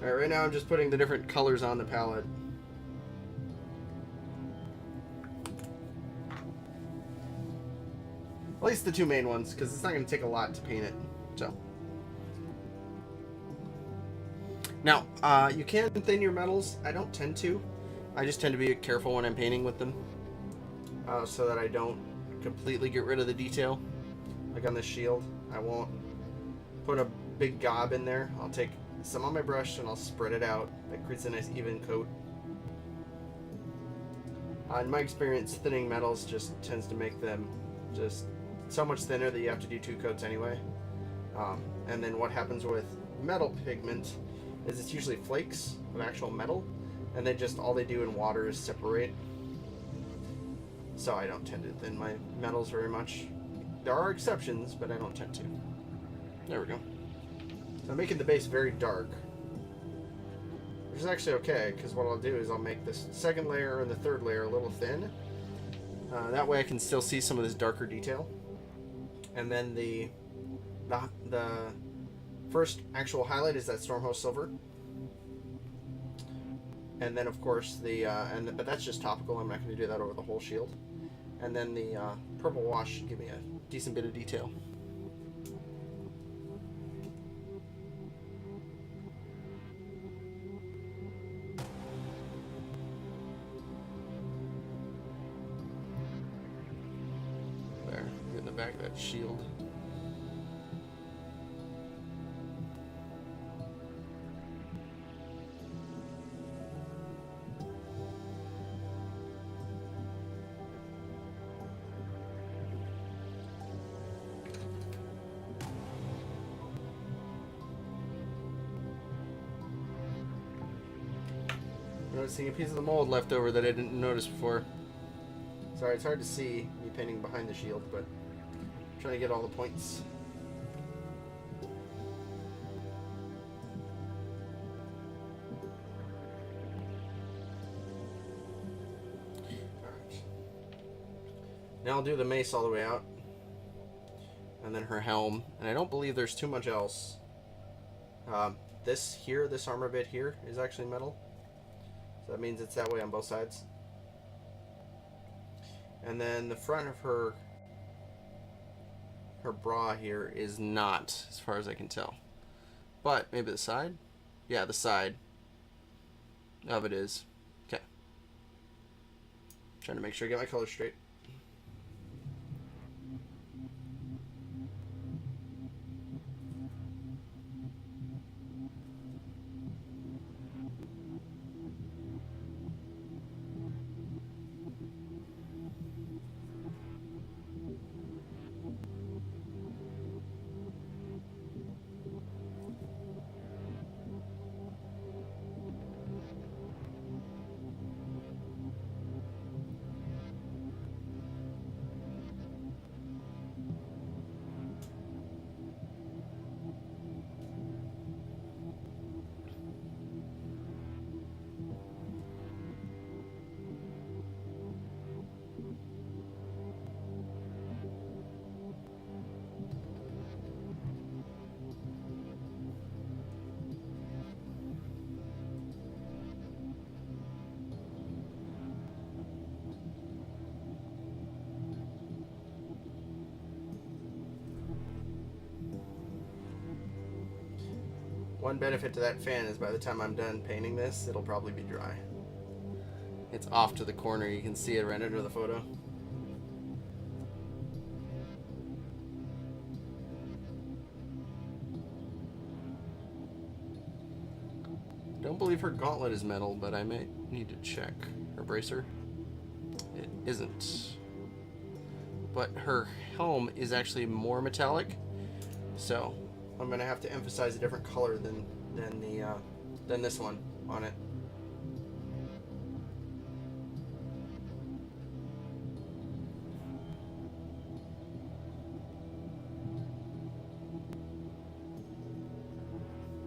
Alright, right now I'm just putting the different colors on the palette. At least the two main ones, because it's not going to take a lot to paint it. So. Now, you can thin your metals. I don't tend to. I just tend to be careful when I'm painting with them. So that I don't completely get rid of the detail. Like on this shield. I won't put a big gob in there. I'll take some on my brush and I'll spread it out. That creates a nice even coat. In my experience, thinning metals just tends to make them just so much thinner that you have to do 2 coats anyway. And then what happens with metal pigment is it's usually flakes of actual metal, and they just, all they do in water is separate. So I don't tend to thin my metals very much. There are exceptions, but I don't tend to. There we go. So I'm making the base very dark, which is actually okay, because what I'll do is I'll make this second layer and the third layer a little thin. That way I can still see some of this darker detail. And then the first actual highlight is that Stormhost Silver. And then of course but that's just topical. I'm not going to do that over the whole shield. And then the purple wash should give me a decent bit of detail. There, in the back of that shield. Noticing a piece of the mold left over that I didn't notice before. Sorry, it's hard to see me painting behind the shield, but I'm trying to get all the points. Alright. Now I'll do the mace all the way out. And then her helm. And I don't believe there's too much else. This armor bit here is actually metal. So that means it's that way on both sides. And then the front of her bra here is not, as far as I can tell. But maybe the side? Yeah, the side of it is. Okay. Trying to make sure I get my colors straight. One benefit to that fan is by the time I'm done painting this, it'll probably be dry. It's off to the corner. You can see it right under the photo. Don't believe her gauntlet is metal, but I may need to check. Her bracer? It isn't. But her helm is actually more metallic, so I'm going to have to emphasize a different color than than this one on it.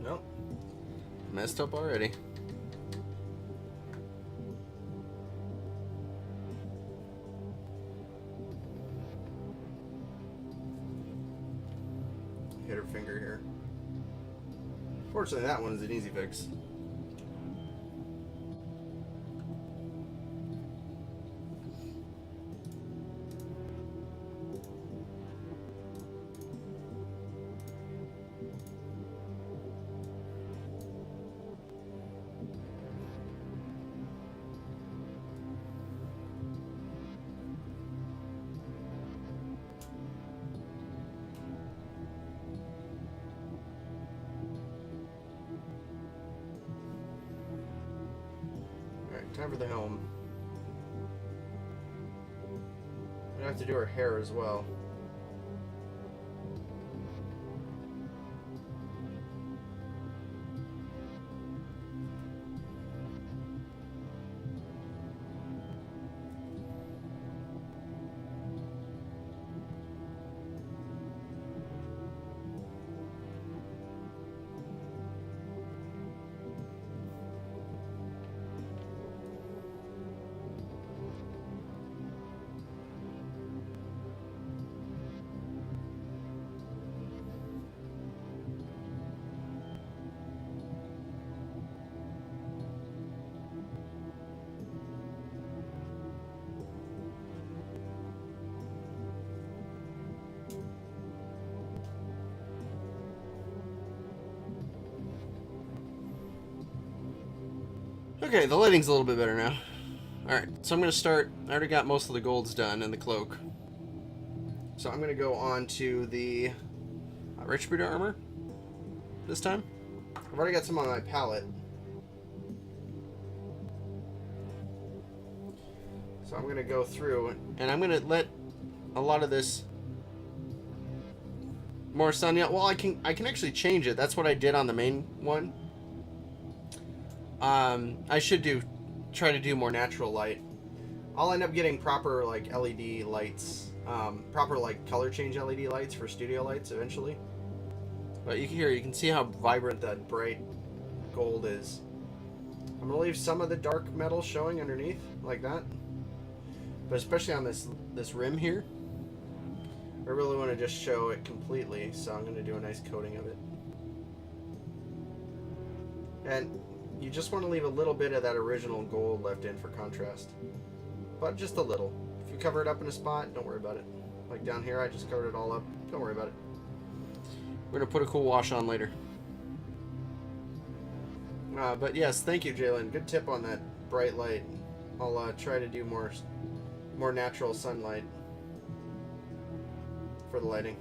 Nope. Messed up already. Hit her finger here. Fortunately, that one's an easy fix. Time for the helm. I have to do her hair as well. Okay, the lighting's a little bit better now. Alright, so I'm going to start. I already got most of the golds done and the cloak. So I'm going to go on to the Retributor armor this time. I've already got some on my palette. So I'm going to go through and I'm going to let a lot of this more sun. Well, I can actually change it. That's what I did on the main one. I should try to do more natural light. I'll end up getting proper like LED lights, proper like color change LED lights for studio lights eventually. But you can see how vibrant that bright gold is. I'm gonna leave some of the dark metal showing underneath like that, but especially on this rim here, I really want to just show it completely. So I'm gonna do a nice coating of it, and you just want to leave a little bit of that original gold left in for contrast, but just a little. If you cover it up in a spot, don't worry about it. Like down here, I just covered it all up. Don't worry about it. We're gonna put a cool wash on later. But yes, thank you, Jalen. Good tip on that bright light. I'll try to do more natural sunlight for the lighting.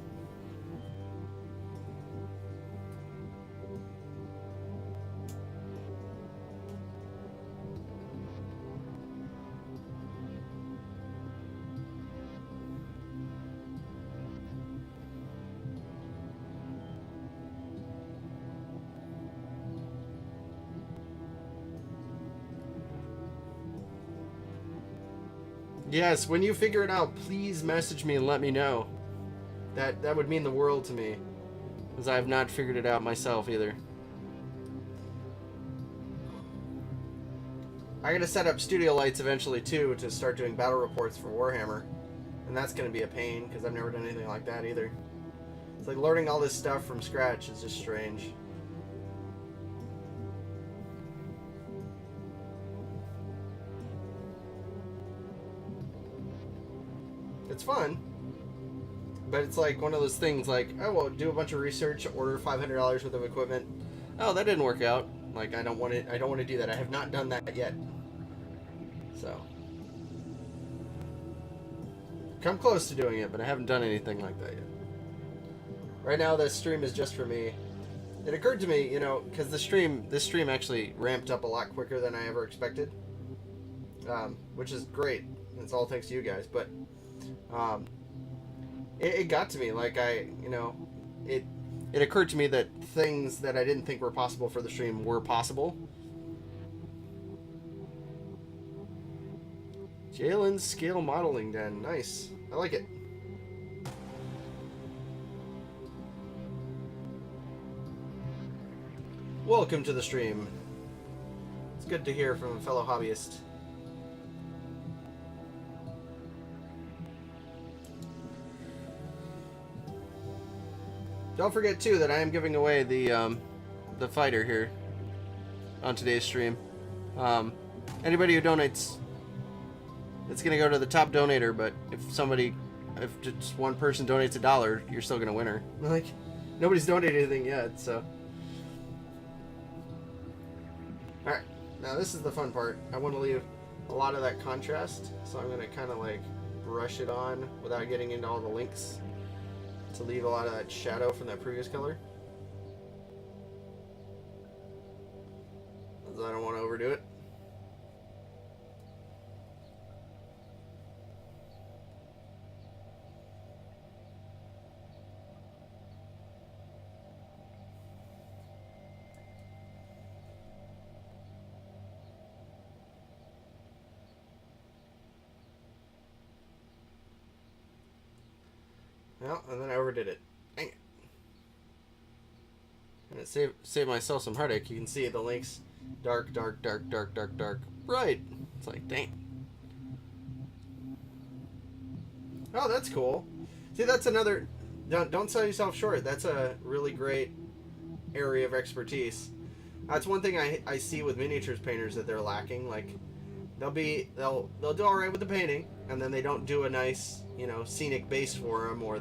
Yes, when you figure it out, please message me and let me know. That would mean the world to me, because I have not figured it out myself either. I gotta set up studio lights eventually too to start doing battle reports for Warhammer, and that's gonna be a pain because I've never done anything like that either. It's like learning all this stuff from scratch is just strange. It's fun, but it's like one of those things like, oh, well, do a bunch of research, order $500 worth of equipment. Oh, that didn't work out. Like, I don't want to do that. I have not done that yet. So, come close to doing it, but I haven't done anything like that yet. Right now, this stream is just for me. It occurred to me, because this stream actually ramped up a lot quicker than I ever expected, which is great. It's all thanks to you guys, but it got to me. Like I it occurred to me that things that I didn't think were possible for the stream were possible. Jalen's scale modeling den. Nice. I like it. Welcome to the stream. It's good to hear from a fellow hobbyist. Don't forget too that I am giving away the fighter here on today's stream. Anybody who donates, it's gonna go to the top donator. But if just one person donates $1, you're still gonna win her. Like, nobody's donated anything yet, so. All right, now this is the fun part. I want to leave a lot of that contrast, so I'm gonna kind of like brush it on without getting into all the links, to leave a lot of that shadow from that previous color. Because I don't want to overdo it. Well, and then I overdid it. Dang it. And it saved myself some heartache. You can see the links. Dark, dark, dark, dark, dark, dark. Right. It's like, dang. Oh, that's cool. See, that's another... Don't sell yourself short. That's a really great area of expertise. That's one thing I see with miniatures painters that they're lacking. Like, they'll do all right with the painting, and then they don't do a nice, scenic base for them, or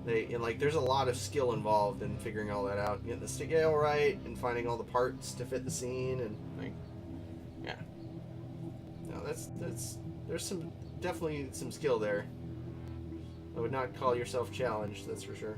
there's a lot of skill involved in figuring all that out, getting the scale right and finding all the parts to fit the scene, and yeah. No, there's definitely some skill there. I would not call yourself challenged, that's for sure.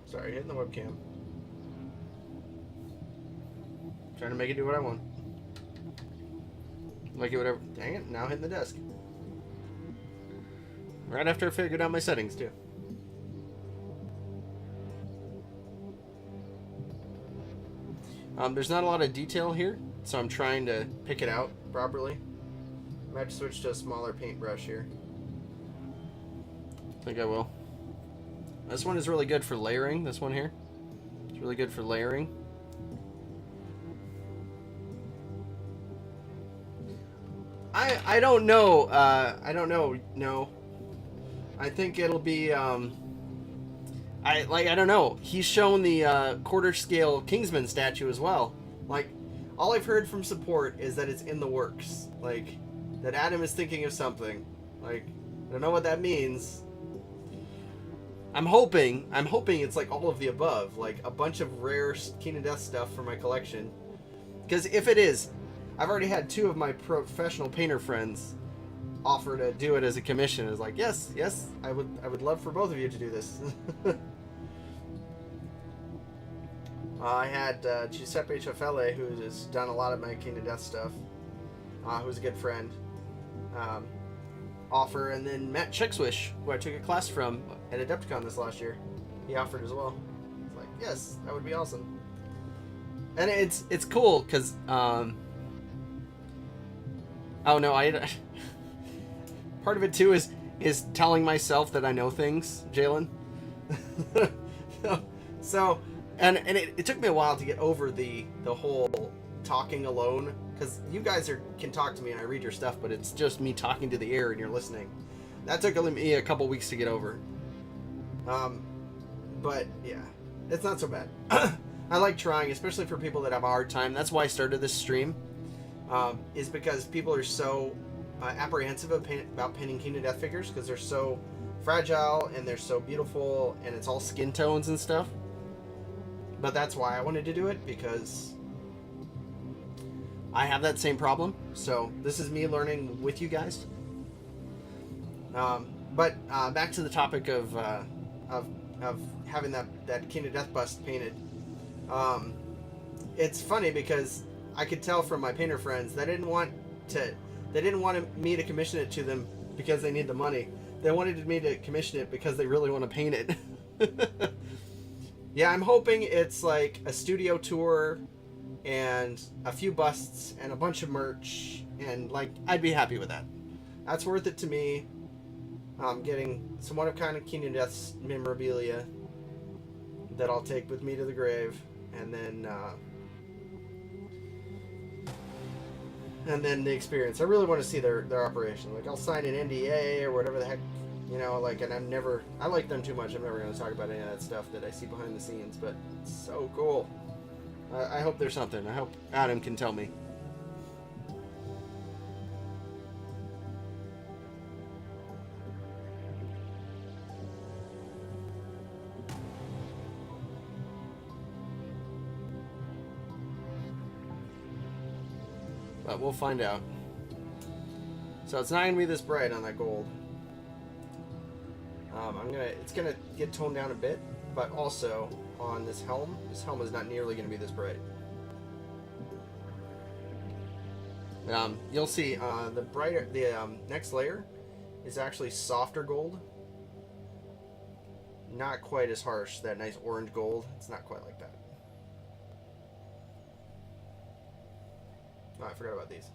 Sorry, hitting the webcam. Trying to make it do what I want. Like it, whatever. Dang it, now hitting the desk. Right after I figured out my settings, too. There's not a lot of detail here, so I'm trying to pick it out properly. I might switch to a smaller paintbrush here. I think I will. This one is really good for layering, this one here. It's really good for layering. I don't know. I don't know. No. I think it'll be, I don't know. He's shown the quarter scale Kingsman statue as well. Like, all I've heard from support is that it's in the works. Like, that Adam is thinking of something. Like, I don't know what that means. I'm hoping it's like all of the above, like a bunch of rare King of Death stuff for my collection. Because if it is, I've already had 2 of my professional painter friends offer to do it as a commission. It's like, yes, I would love for both of you to do this. I had Giuseppe Ciafelle, who has done a lot of my King of Death stuff, who's a good friend, offer, and then Matt Chickswish, who I took a class from at Adepticon this last year, he offered as well. It's like, yes, that would be awesome. And it's cool because oh no, part of it too is telling myself that I know things, Jalen. So and it took me a while to get over the whole talking alone, because you guys can talk to me and I read your stuff, but it's just me talking to the air and you're listening. That took me a couple weeks to get over. But yeah, it's not so bad. I like trying, especially for people that have a hard time. That's why I started this stream, is because people are so apprehensive about painting King of Death figures because they're so fragile and they're so beautiful and it's all skin tones and stuff. But that's why I wanted to do it, because I have that same problem. So this is me learning with you guys. But back to the topic of having that King of Death bust painted. It's funny because I could tell from my painter friends they didn't want me to commission it to them because they need the money. They wanted me to commission it because they really want to paint it. Yeah, I'm hoping it's like a studio tour and a few busts and a bunch of merch, and like I'd be happy with that. That's worth it to me. Getting some one-of-kind of King of Death's memorabilia that I'll take with me to the grave, and then the experience. I really want to see their operation. Like, I'll sign an NDA or whatever the heck, you know, like, and I like them too much. I'm never going to talk about any of that stuff that I see behind the scenes, but it's so cool. I hope there's something. I hope Adam can tell me. But we'll find out. So it's not gonna be this bright on that gold. It's gonna get toned down a bit, but also on this helm is not nearly gonna be this bright. You'll see the next layer is actually softer gold. Not quite as harsh. That nice orange gold. It's not quite like that. Oh, I forgot about these.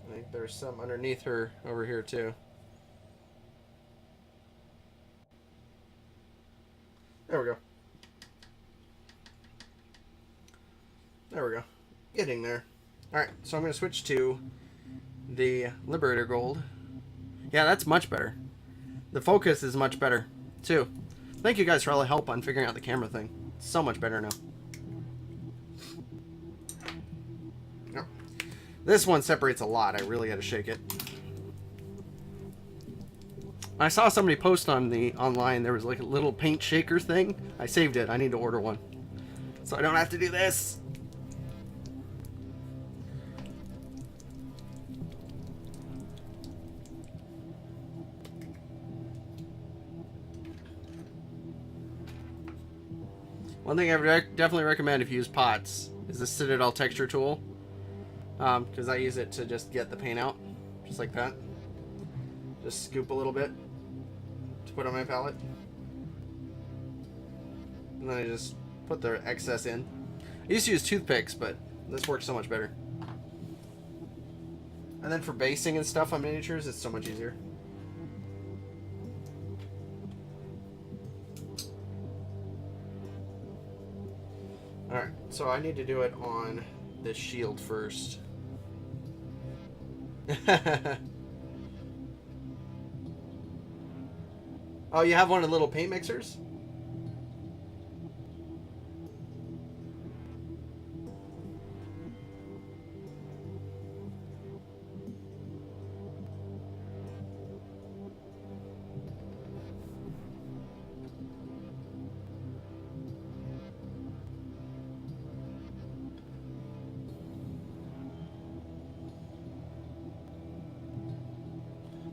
I think there's some underneath her over here too. There we go. There we go. Getting there. Alright, so I'm going to switch to the Liberator Gold. Yeah, that's much better. The focus is much better too. Thank you guys for all the help on figuring out the camera thing. It's so much better now. Yep. This one separates a lot. I really got to shake it. I saw somebody post on online. There was like a little paint shaker thing. I saved it. I need to order one, so I don't have to do this. One thing I would definitely recommend if you use pots is the Citadel texture tool, because I use it to just get the paint out, just like that. Just scoop a little bit to put on my palette, and then I just put the excess in. I used to use toothpicks, but this works so much better. And then for basing and stuff on miniatures, it's so much easier. Alright, so I need to do it on this shield first. Oh, you have one of the little paint mixers?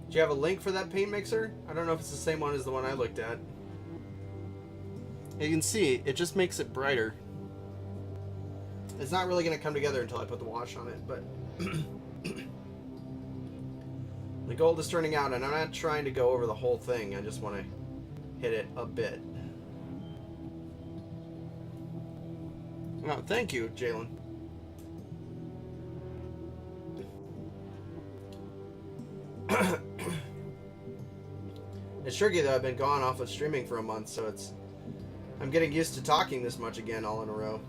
Do you have a link for that paint mixer? I don't know if it's the same one as the one I looked at. You can see, it just makes it brighter. It's not really going to come together until I put the wash on it, but the gold is turning out, and I'm not trying to go over the whole thing. I just want to hit it a bit. Oh, thank you, Jalen. It's tricky though. I've been gone off of streaming for a month, so I'm getting used to talking this much again all in a row.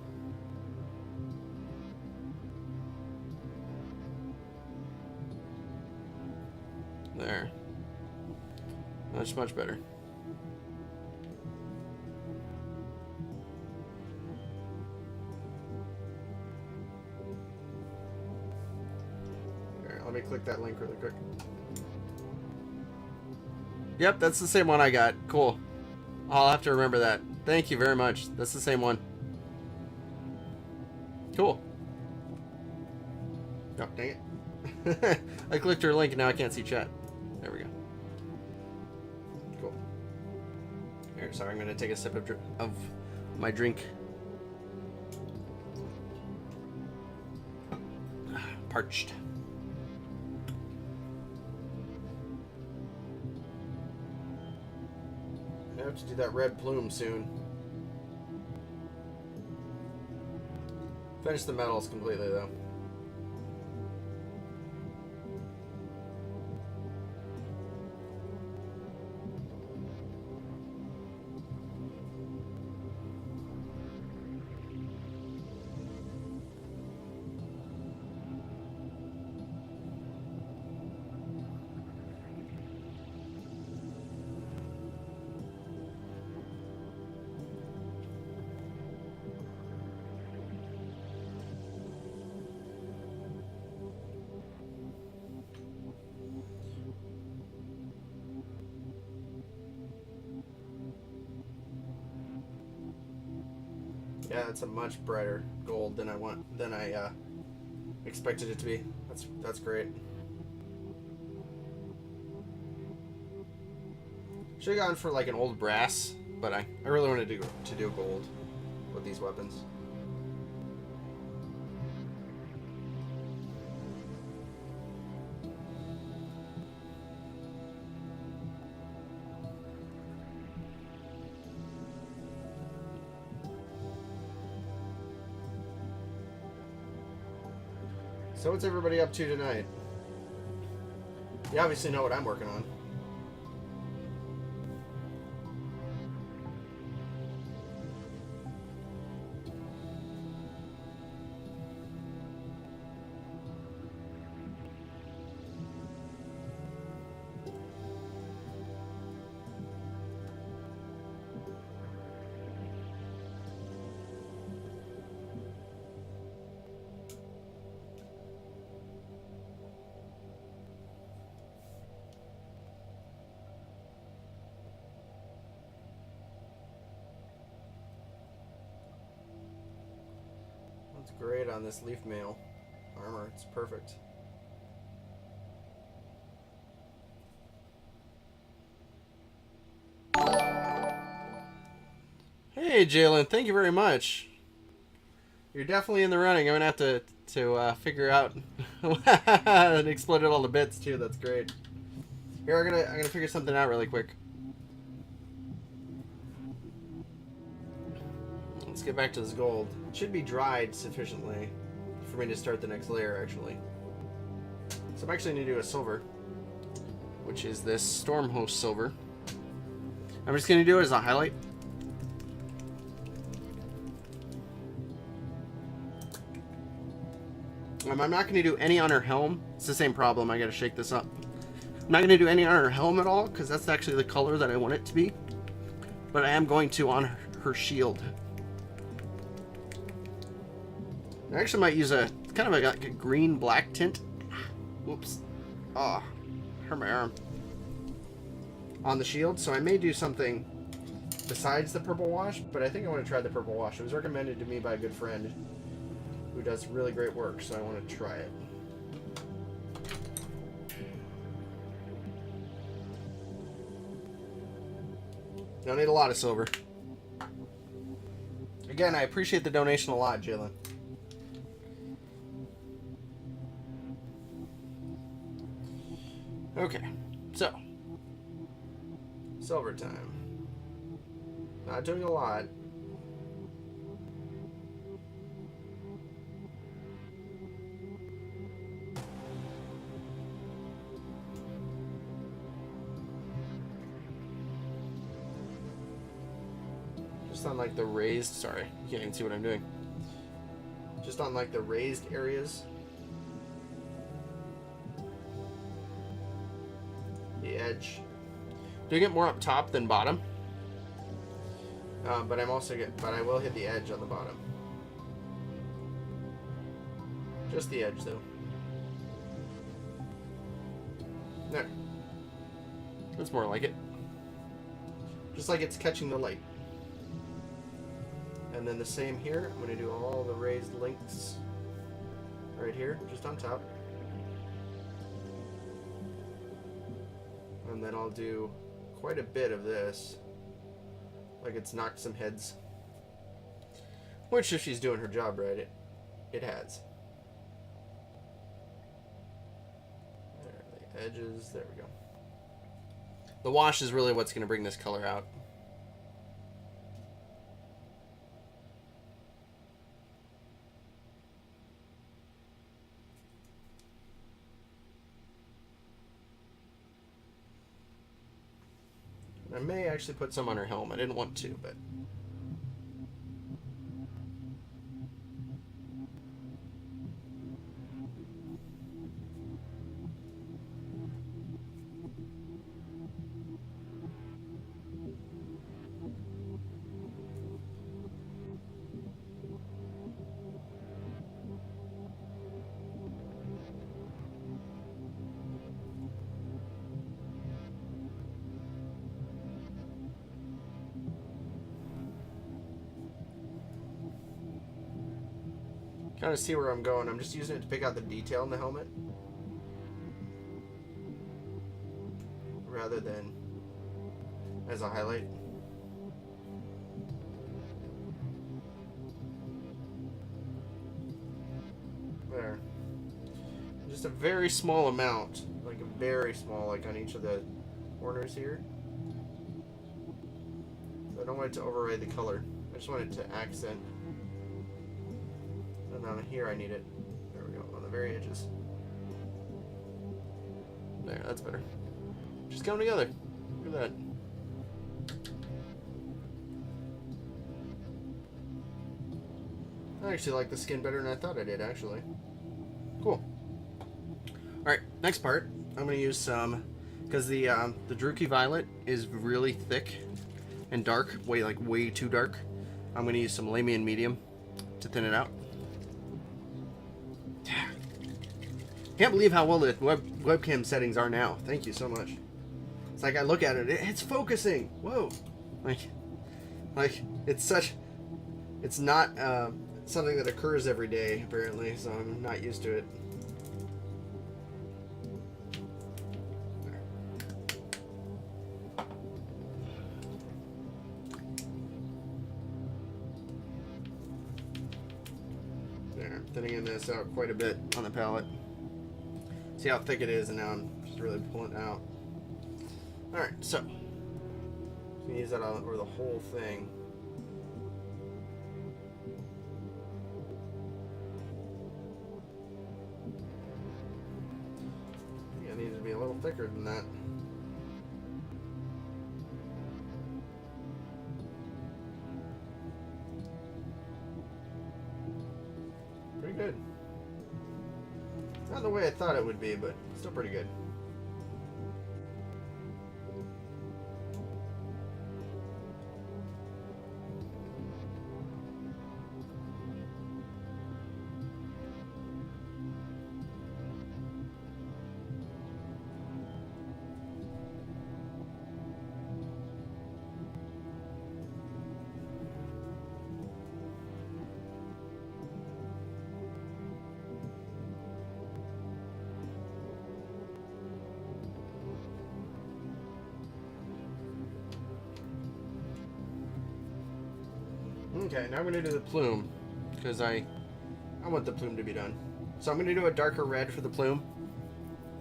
There. That's much better. let me click that link really quick. Yep, that's the same one I got. Cool. I'll have to remember that. Thank you very much. That's the same one. Cool. Oh, dang it. I clicked her link and now I can't see chat. There we go. Cool. Here, sorry, I'm going to take a sip of my drink. Parched. I have to do that red plume soon. Finish the metals completely though. Yeah, it's a much brighter gold than I expected it to be. That's great. Should have gone for like an old brass, but I really wanted to do gold with these weapons. So what's everybody up to tonight? You obviously know what I'm working on. That's great on this leaf mail armor. It's perfect. Hey, Jalen, thank you very much. You're definitely in the running. I'm gonna have to figure out and exploded all the bits too. That's great. Here, I'm gonna figure something out really quick. Let's get back to this gold. It should be dried sufficiently for me to start the next layer, actually. So I'm actually going to do a silver, which is this Stormhost silver. I'm just going to do it as a highlight. I'm not going to do any on her helm. It's the same problem. I got to shake this up. I'm not going to do any on her helm at all, because that's actually the color that I want it to be. But I am going to on her shield. I actually might use a kind of like a green-black tint. Whoops. Oh, hurt my arm. On the shield, so I may do something besides the purple wash, but I think I want to try the purple wash. It was recommended to me by a good friend who does really great work, so I want to try it. Don't need a lot of silver. Again, I appreciate the donation a lot, Jalen. Okay, so silver time. Not doing a lot. Just on like the raised, sorry, you can't even see what I'm doing. Just on like the raised areas. The edge. Doing it more up top than bottom. But I will hit the edge on the bottom. Just the edge though. There. That's more like it. Just like it's catching the light. And then the same here. I'm going to do all the raised links right here, just on top. And then I'll do quite a bit of this. Like it's knocked some heads. Which, if she's doing her job right, it has. There are the edges. There we go. The wash is really what's going to bring this color out. I may actually put some on her helm. I didn't want to, but... kind of see where I'm going. I'm just using it to pick out the detail in the helmet rather than as a highlight. There. Just a very small amount, like a very small, like on each of the corners here. So I don't want it to override the color. I just want it to accent. And on here I need it. There we go, on the very edges. There, that's better. Just coming together. Look at that. I actually like the skin better than I thought I did, actually. Cool. Alright, next part. I'm going to use some... Because the Druchii Violet is really thick and dark. Way too dark. I'm going to use some Lamian Medium to thin it out. Can't believe how well the webcam settings are now. Thank you so much. It's like I look at it, it's focusing. Whoa, like it's such. It's not something that occurs every day apparently, so I'm not used to it. There, thinning this out quite a bit on the palette. See how thick it is, and now I'm just really pulling it out. Alright, so I'm going to use that over the whole thing. I think it needs to be a little thicker than that. Pretty good. Not the way I thought it would be, but still pretty good. Okay, now I'm going to do the plume, because I want the plume to be done. So I'm going to do a darker red for the plume,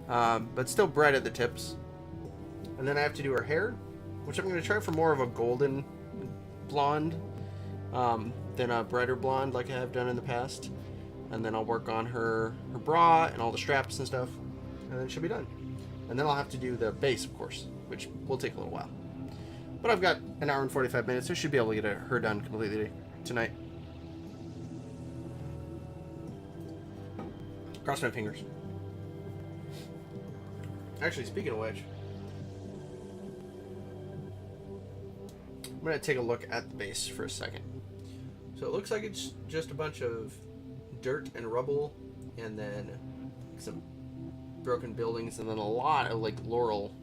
but still bright at the tips. And then I have to do her hair, which I'm going to try for more of a golden blonde than a brighter blonde like I have done in the past. And then I'll work on her bra and all the straps and stuff, and then she'll be done. And then I'll have to do the base, of course, which will take a little while. But I've got an hour and 45 minutes, so I should be able to get her done completely tonight. Cross my fingers. Actually, speaking of which, I'm going to take a look at the base for a second. So it looks like it's just a bunch of dirt and rubble, and then some broken buildings, and then a lot of like laurel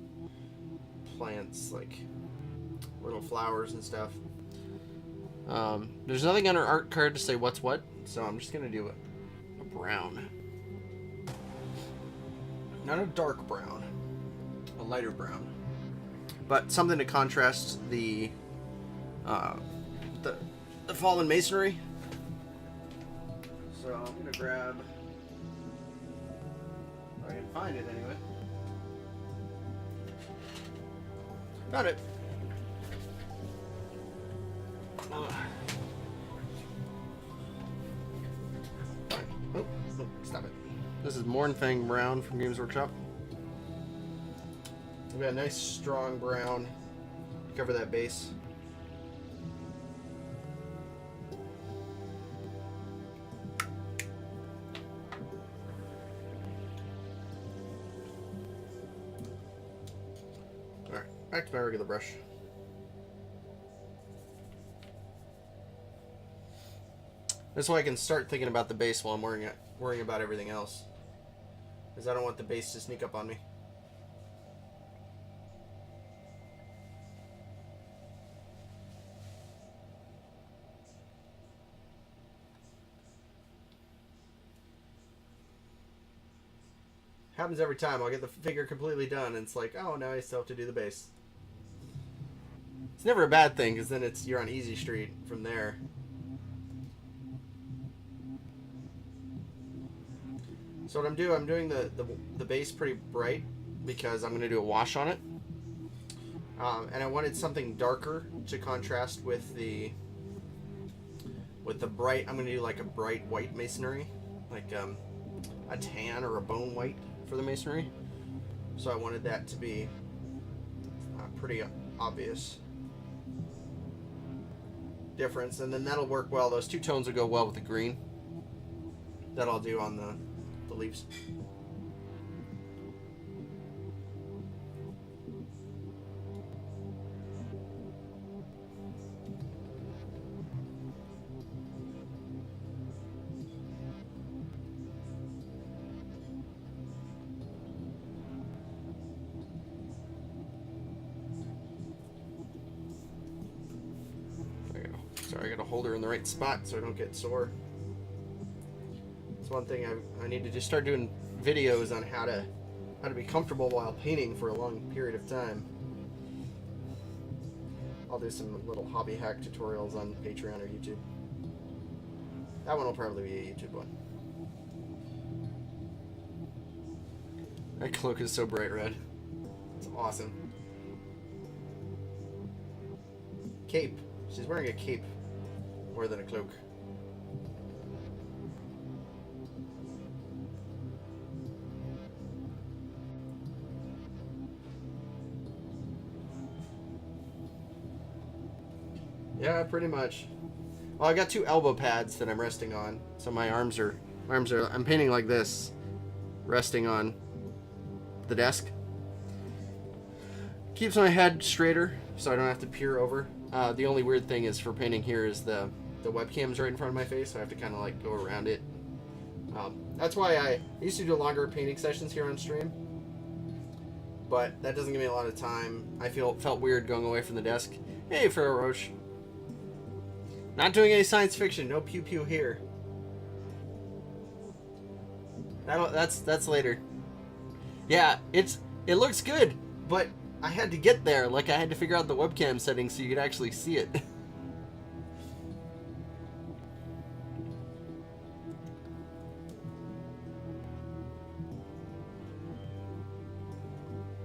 plants, like little flowers and stuff. There's nothing on our art card to say what's what, so I'm just gonna do a brown. Not a dark brown, a lighter brown, but something to contrast the fallen masonry. So I'm gonna grab, if I can find it anyway. Found it. Oh, stop it. This is Mornfang Brown from Games Workshop. We've got a nice strong brown to cover that base. Alright, back to my regular brush. That's why I can start thinking about the base while I'm worrying about everything else. Because I don't want the base to sneak up on me. Happens every time. I'll get the figure completely done and it's like, oh, now I still have to do the base. It's never a bad thing because then you're on easy street from there. So what I'm doing the base pretty bright because I'm going to do a wash on it. And I wanted something darker to contrast with the bright. I'm going to do like a bright white masonry, like a tan or a bone white for the masonry. So I wanted that to be pretty obvious difference, and then that'll work well. Those two tones will go well with the green that I'll do on the leaves. Sorry, I gotta hold her in the right spot so I don't get sore. It's one thing I need to just start doing videos on how to be comfortable while painting for a long period of time. I'll do some little hobby hack tutorials on Patreon or YouTube. That one will probably be a YouTube one. That cloak is so bright red. It's awesome. Cape. She's wearing a cape more than a cloak. Yeah, pretty much. Well, I got two elbow pads that I'm resting on, so my arms are I'm painting like this, resting on the desk. Keeps my head straighter, so I don't have to peer over. The only weird thing is for painting here is the webcam's right in front of my face, so I have to kind of like go around it. That's why I used to do longer painting sessions here on stream, but that doesn't give me a lot of time. I felt weird going away from the desk. Hey, Pharaoh Roche. Not doing any science fiction. No pew pew here. That's later. Yeah, it looks good, but I had to get there. Like, I had to figure out the webcam settings so you could actually see it.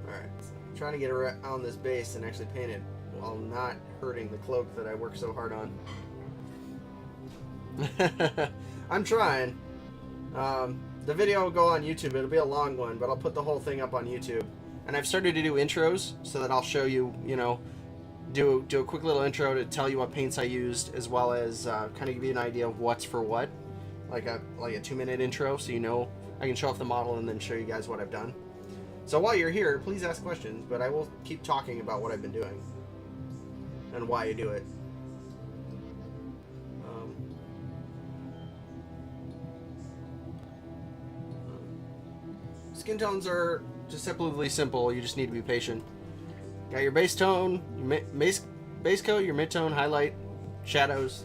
Alright, so I'm trying to get around this base and actually paint it while not hurting the cloak that I worked so hard on. I'm trying. The video will go on YouTube. It'll be a long one, but I'll put the whole thing up on YouTube. And I've started to do intros so that I'll show you, do a quick little intro to tell you what paints I used, as well as kind of give you an idea of what's for what, like a 2-minute intro, so I can show off the model and then show you guys what I've done. So while you're here, please ask questions, but I will keep talking about what I've been doing and why I do it. Skin tones are deceptively simple. You just need to be patient. Got your base tone, your base coat, your mid-tone, highlight, shadows.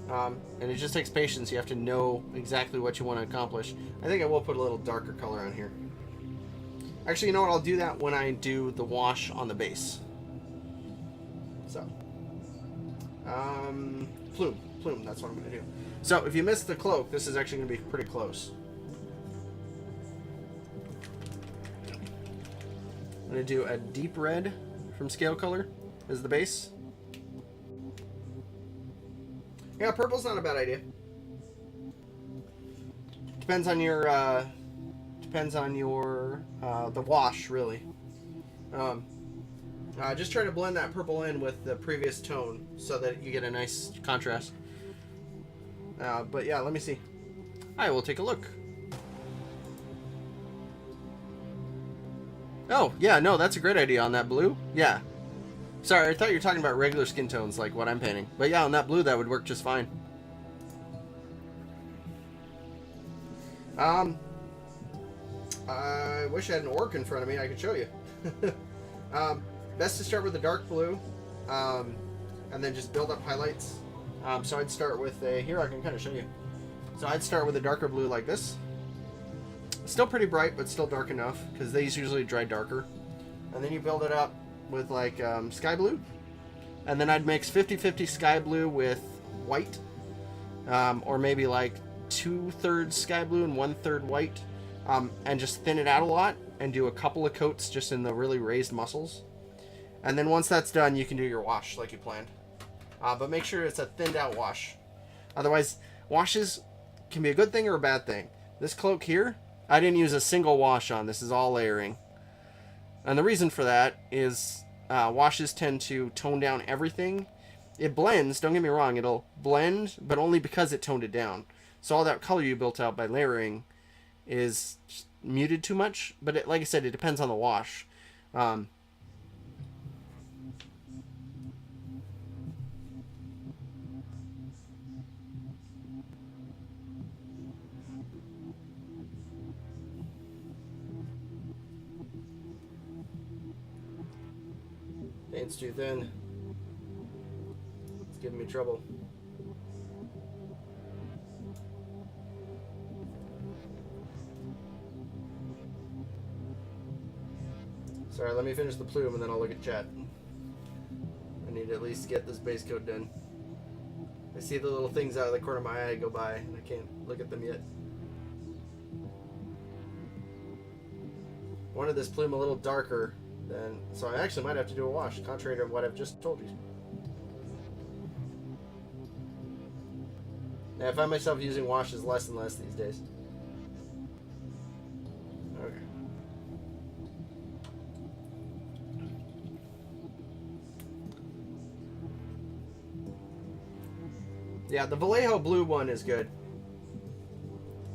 And it just takes patience. You have to know exactly what you want to accomplish. I think I will put a little darker color on here. Actually, you know what? I'll do that when I do the wash on the base. So, plume, that's what I'm going to do. So, if you missed the cloak, this is actually going to be pretty close. I'm going to do a deep red from scale color as the base. Yeah, purple's not a bad idea. Depends on your the wash, really. Just try to blend that purple in with the previous tone so that you get a nice contrast. But yeah, let me see. I will take a look. Oh, yeah, no, that's a great idea on that blue. Yeah. Sorry, I thought you were talking about regular skin tones like what I'm painting. But yeah, on that blue, that would work just fine. I wish I had an orc in front of me. I could show you. Best to start with a dark blue, and then just build up highlights. So I'd start with a... Here, I can kind of show you. So I'd start with a darker blue like this. Still pretty bright, but still dark enough, because these usually dry darker. And then you build it up with like sky blue, and then I'd mix 50-50 sky blue with white, or maybe like 2/3 sky blue and 1/3 white, and just thin it out a lot and do a couple of coats just in the really raised muscles. And then once that's done, you can do your wash like you planned, but make sure it's a thinned out wash. Otherwise, washes can be a good thing or a bad thing. This cloak here, I didn't use a single wash on. This is all layering. And the reason for that is washes tend to tone down everything. It blends, don't get me wrong, it'll blend, but only because it toned it down. So all that color you built out by layering is muted too much. But it, like I said, it depends on the wash. Paint's too thin. It's giving me trouble. Sorry, let me finish the plume and then I'll look at chat. I need to at least get this base coat done. I see the little things out of the corner of my eye go by and I can't look at them yet. Wanted this plume a little darker. Then, so I actually might have to do a wash, contrary to what I've just told you. Now, I find myself using washes less and less these days. Okay. Yeah, the Vallejo blue one is good.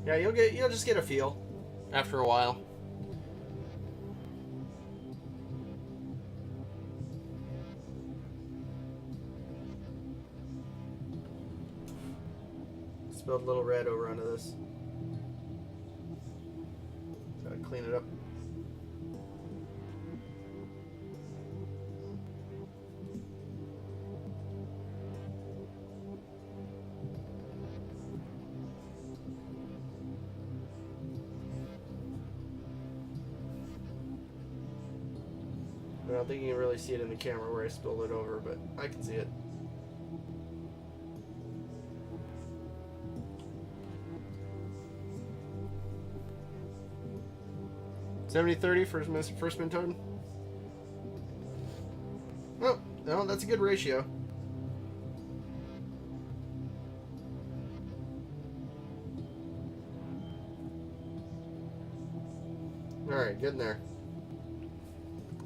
Yeah, you'll just get a feel after a while. Spilled a little red over onto this. Gotta clean it up. I don't think you can really see it in the camera where I spilled it over, but I can see it. $70-30 for first min totem. Oh, no, that's a good ratio. Alright, good in there.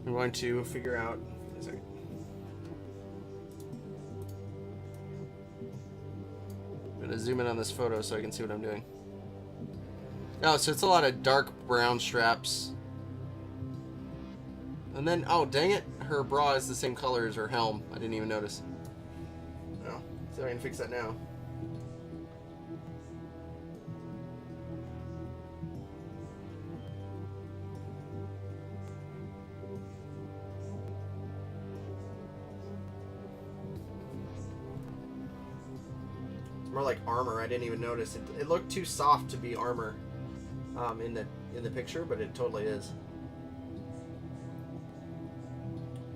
I'm going to figure out... a second. I'm going to zoom in on this photo so I can see what I'm doing. Oh, so it's a lot of dark brown straps. And then, oh, dang it, her bra is the same color as her helm. I didn't even notice. Oh, so I can fix that now. More like armor. I didn't even notice. It looked too soft to be armor in the picture, but it totally is.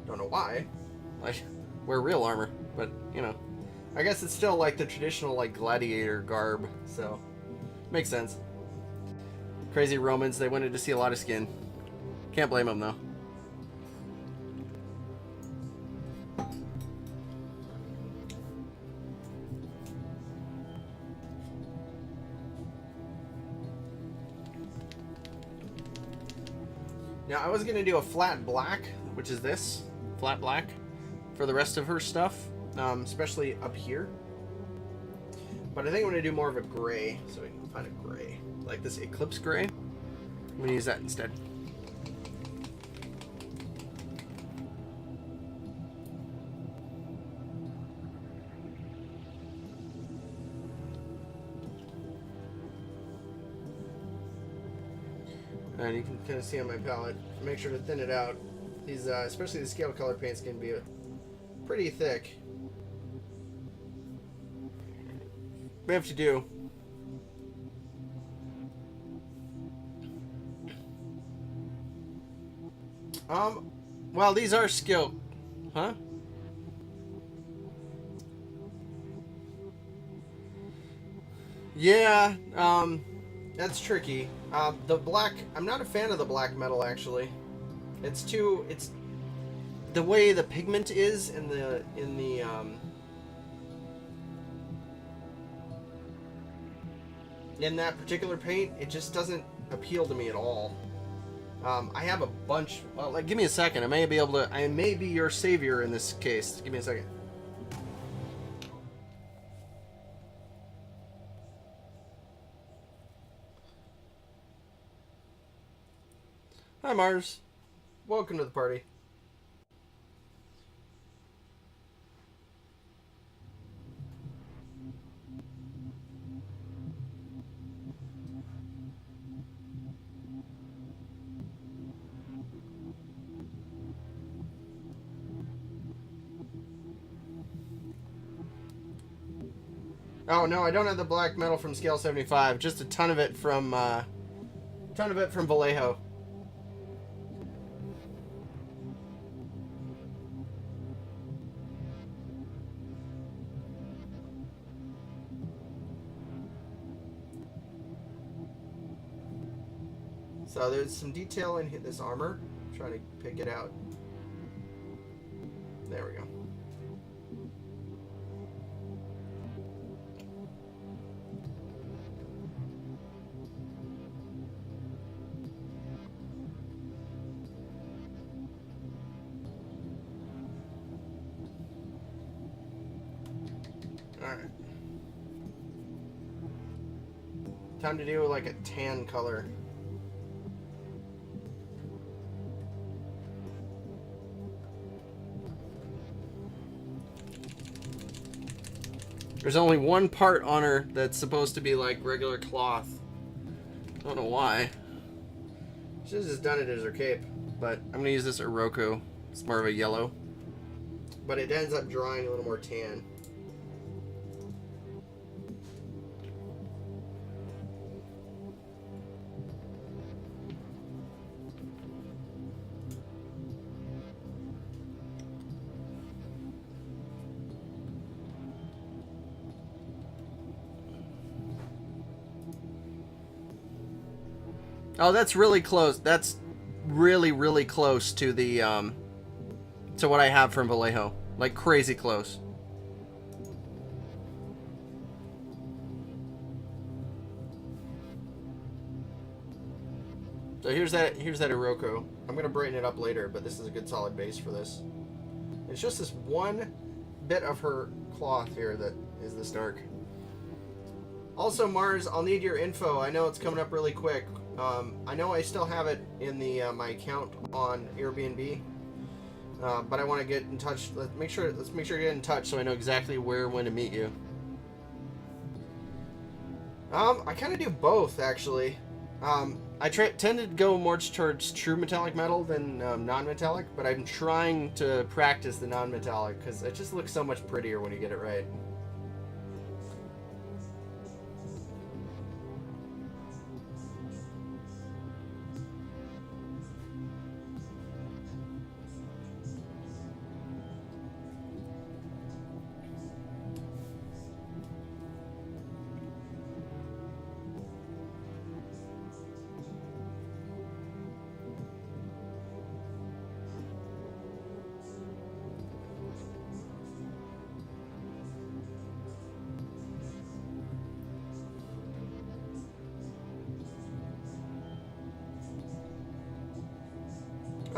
Don't know why. Like, wear real armor, but, you know. I guess it's still like the traditional, like, gladiator garb, so makes sense. Crazy Romans, they wanted to see a lot of skin. Can't blame them, though. Now, I was going to do a flat black, which is this, flat black, for the rest of her stuff, especially up here. But I think I'm going to do more of a gray, so we can find a gray. Like this Eclipse gray. I'm going to use that instead. And you can kind of see on my palette, make sure to thin it out. These, especially the scale color paints, can be pretty thick. We have to do. Well, these are scale, huh? Yeah, that's tricky. The black, I'm not a fan of the black metal, actually. It's the way the pigment is in that particular paint, it just doesn't appeal to me at all. I have a bunch, well, like, give me a second. I may be your savior in this case. Give me a second. Hi, Mars. Welcome to the party. Oh no, I don't have the black metal from Scale 75. Just a ton of it from Vallejo. So there's some detail in this armor. I'm trying to pick it out. There we go. Alright. Time to do like a tan color. There's only one part on her that's supposed to be like regular cloth. I don't know why. Should have just done it as her cape. But I'm gonna use this Oroku. It's more of a yellow. But it ends up drawing a little more tan. Oh, that's really close. That's really, really close to the, to what I have from Vallejo. Like, crazy close. So here's that Oroku. I'm going to brighten it up later, but this is a good solid base for this. It's just this one bit of her cloth here that is this dark. Also, Mars, I'll need your info. I know it's coming up really quick. I know I still have it in the my account on Airbnb, but I want to get in touch. Let's make sure to get in touch so I know exactly when to meet you. I kind of do both, actually. I tend to go more towards true metallic metal than non-metallic, but I'm trying to practice the non-metallic because it just looks so much prettier when you get it right.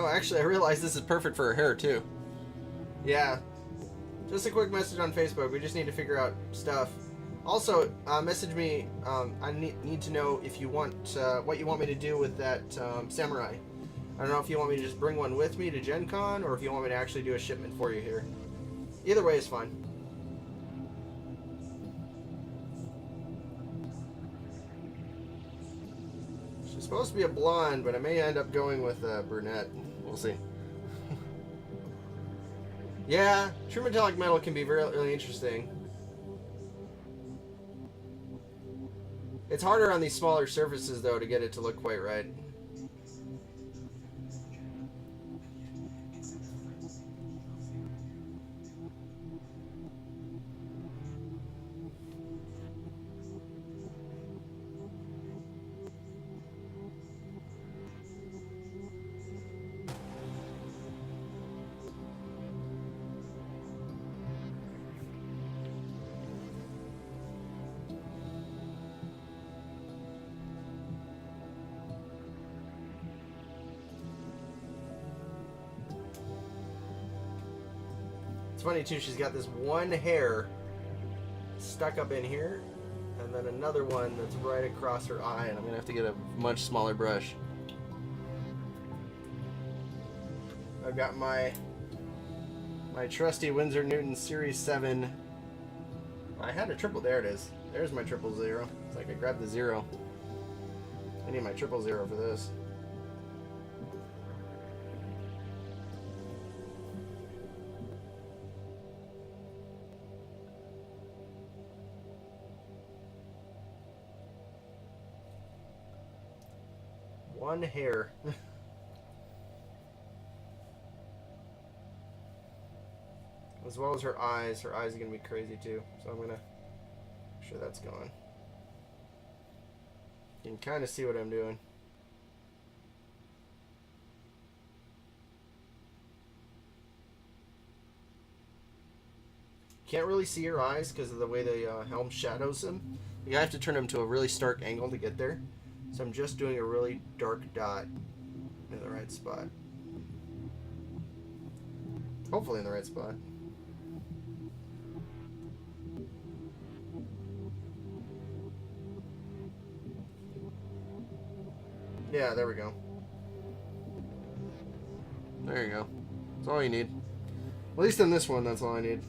Oh, actually, I realized this is perfect for her hair, too. Yeah. Just a quick message on Facebook. We just need to figure out stuff. Also, message me. I need to know if you want what you want me to do with that samurai. I don't know if you want me to just bring one with me to Gen Con, or if you want me to actually do a shipment for you here. Either way is fine. She's supposed to be a blonde, but I may end up going with a brunette. We'll see. Yeah, true metallic metal can be really interesting. It's harder on these smaller surfaces, though, to get it to look quite right. It's funny too, she's got this one hair stuck up in here, and then another one that's right across her eye, and I'm gonna have to get a much smaller brush. I've got my trusty Winsor Newton Series 7. I had a triple, there it is. There's my 000. It's like I grabbed the 0. I need my 000 for this. One hair. As well as her eyes. Her eyes are going to be crazy too. So I'm going to make sure that's going. You can kind of see what I'm doing. Can't really see her eyes because of the way the helm shadows them. You have to turn them to a really stark angle to get there. So I'm just doing a really dark dot in the right spot. Hopefully in the right spot. Yeah, there we go. There you go. That's all you need. At least in this one, that's all I need.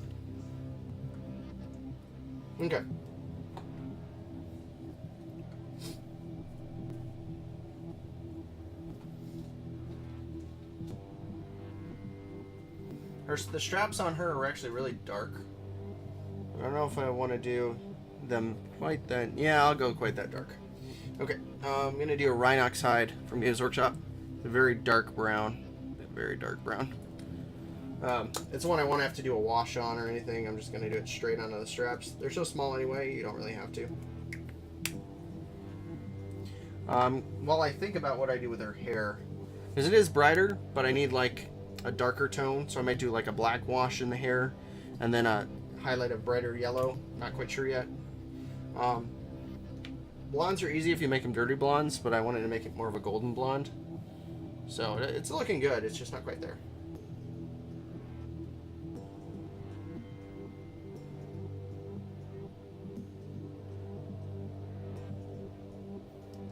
Okay. The straps on her are actually really dark. I don't know if I want to do them quite that... Yeah, I'll go quite that dark. Okay, I'm going to do a Rhinox hide from Games Workshop. It's a very dark brown. Very dark brown. It's one I won't have to do a wash on or anything. I'm just going to do it straight onto the straps. They're so small anyway, you don't really have to. While I think about what I do with her hair, because it is brighter, but I need like a darker tone, so I might do like a black wash in the hair and then a highlight of brighter yellow. Not quite sure yet. Blondes are easy if you make them dirty blondes, but I wanted to make it more of a golden blonde. So it's looking good, it's just not quite there.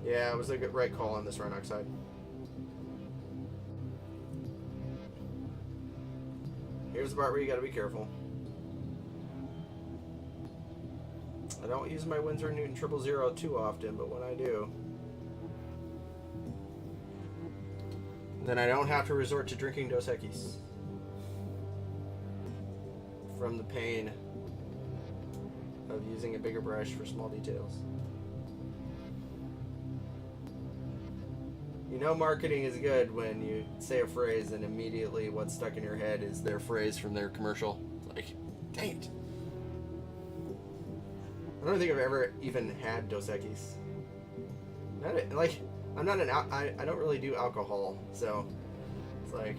Yeah, it was a good right call on this Rhinox side. Here's the part where you gotta be careful. I don't use my Winsor Newton 000 too often, but when I do, then I don't have to resort to drinking Dos Equis from the pain of using a bigger brush for small details. You know marketing is good when you say a phrase and immediately what's stuck in your head is their phrase from their commercial. It's like, dang it. I don't think I've ever even had Dos Equis. Like, I'm not I don't really do alcohol, so it's like,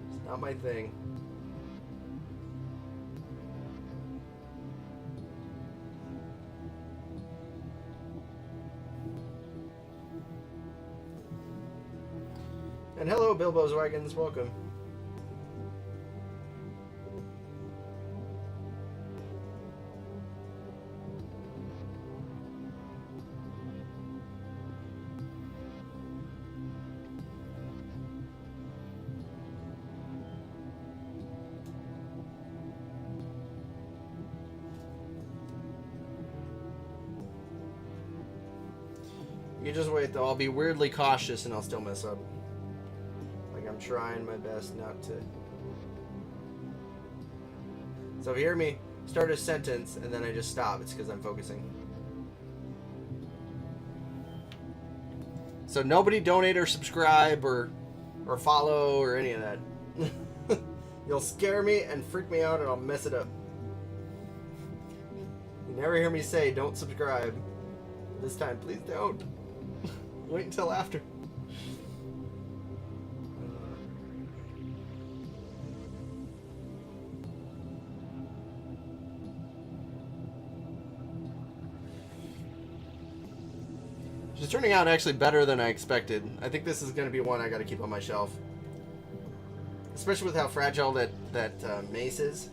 it's not my thing. And hello, Bilbo's Wagons. Welcome. You just wait, though. I'll be weirdly cautious and I'll still mess up. Like, I'm trying my best not to. So if you hear me start a sentence and then I just stop, it's because I'm focusing. So nobody donate or subscribe or follow or any of that. You'll scare me and freak me out and I'll mess it up. You never hear me say, don't subscribe. This time, please don't. Wait until after. She's turning out actually better than I expected. I think this is going to be one I got to keep on my shelf. Especially with how fragile that mace is.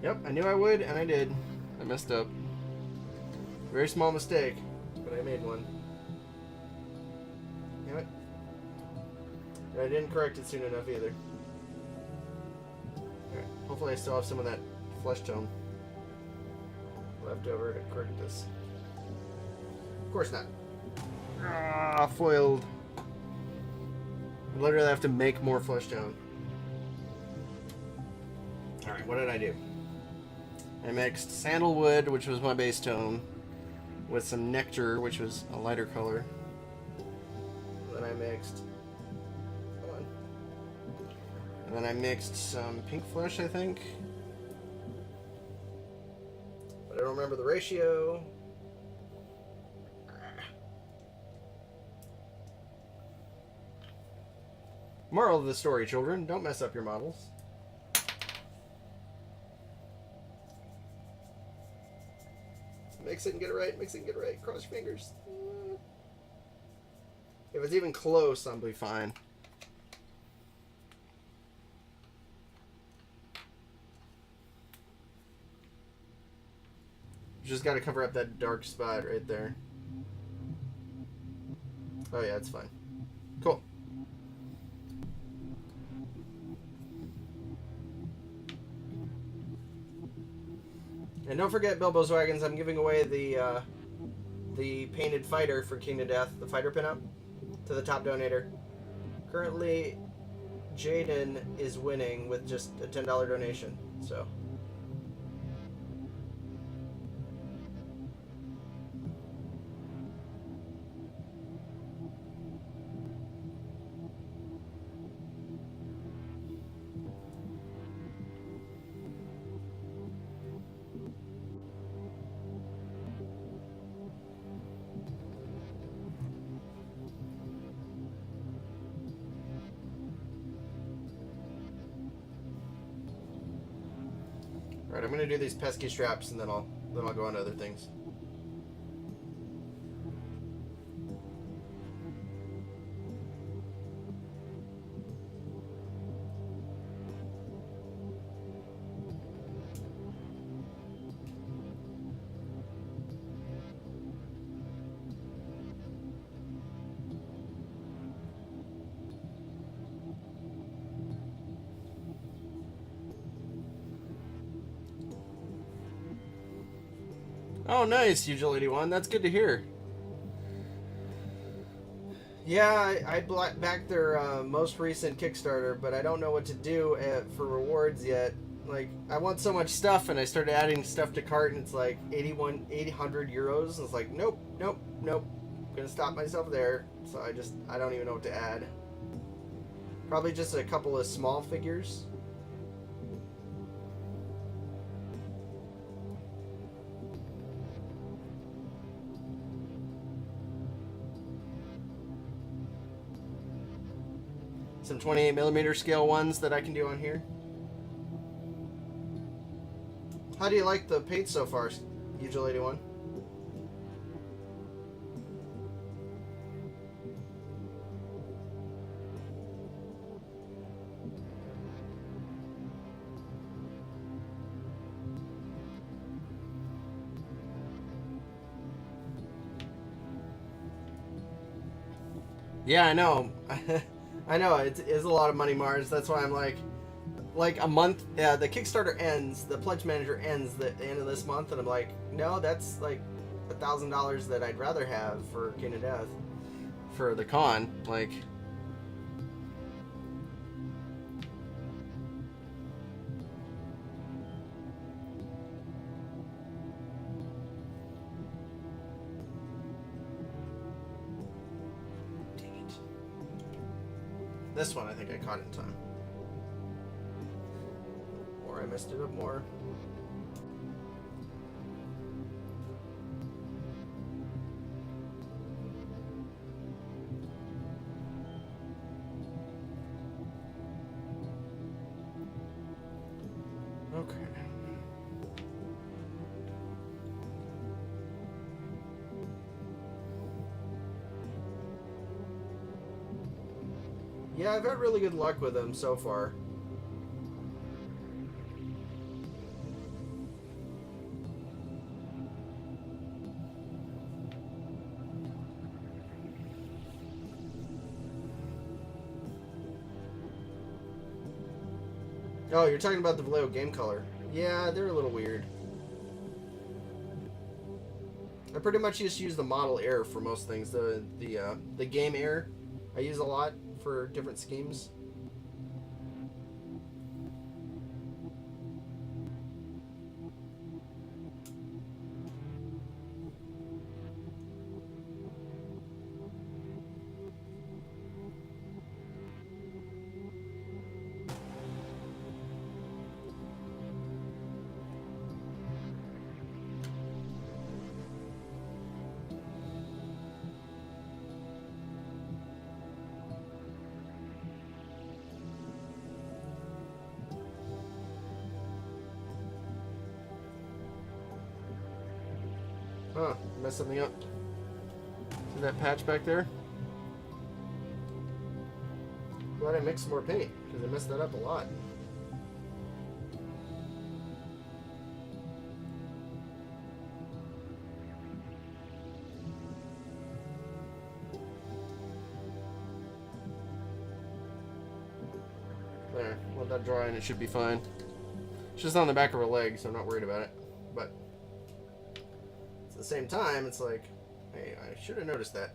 Yep, I knew I would, and I did. I messed up. Very small mistake, but I made one. Damn it. And I didn't correct it soon enough either. Alright, hopefully I still have some of that flesh tone left over to correct this. Of course not. Ah, foiled. I literally have to make more flesh tone. Alright, what did I do? I mixed sandalwood, which was my base tone, with some nectar, which was a lighter color. Then I mixed... Come on. And then I mixed some pink flesh, I think. But I don't remember the ratio. Moral of the story, children, don't mess up your models. Mix it and get it right, mix it and get it right. Cross your fingers. If it's even close, I'll be fine. You just gotta cover up that dark spot right there. Oh yeah, it's fine. Cool. And don't forget, Bilbo's Wagons, I'm giving away the painted fighter for King of Death, the fighter pinup, to the top donator. Currently, Jaden is winning with just a $10 donation, so... Alright, I'm gonna do these pesky straps and then I'll go on to other things. Oh, nice, Ugil81. That's good to hear. Yeah, I backed their most recent Kickstarter, but I don't know what to do for rewards yet. Like, I want so much stuff, and I started adding stuff to cart, and it's like 800 euros. And it's like, nope. I'm gonna stop myself there. So I don't even know what to add. Probably just a couple of small figures. some 28mm scale ones that I can do on here. How do you like the paint so far, Usual 81? Yeah, I know. I know, it is a lot of money, Mars. That's why I'm like a month, the Kickstarter ends, the Pledge Manager ends the end of this month, and I'm like, no, that's like $1,000 that I'd rather have for King of Death for the con. Like, dang it. This one I think I caught in time. Or I messed it up more. Okay. Yeah, I've had really good luck with them so far. Oh, you're talking about the Vallejo game color. Yeah, they're a little weird. I pretty much just use the model air for most things. The game air I use a lot for different schemes. Huh, messed something up. See that patch back there? Glad I mixed some more paint, because I messed that up a lot. There, let that dry and it should be fine. It's just on the back of her leg, so I'm not worried about it. But at the same time, it's like, hey, I should have noticed that.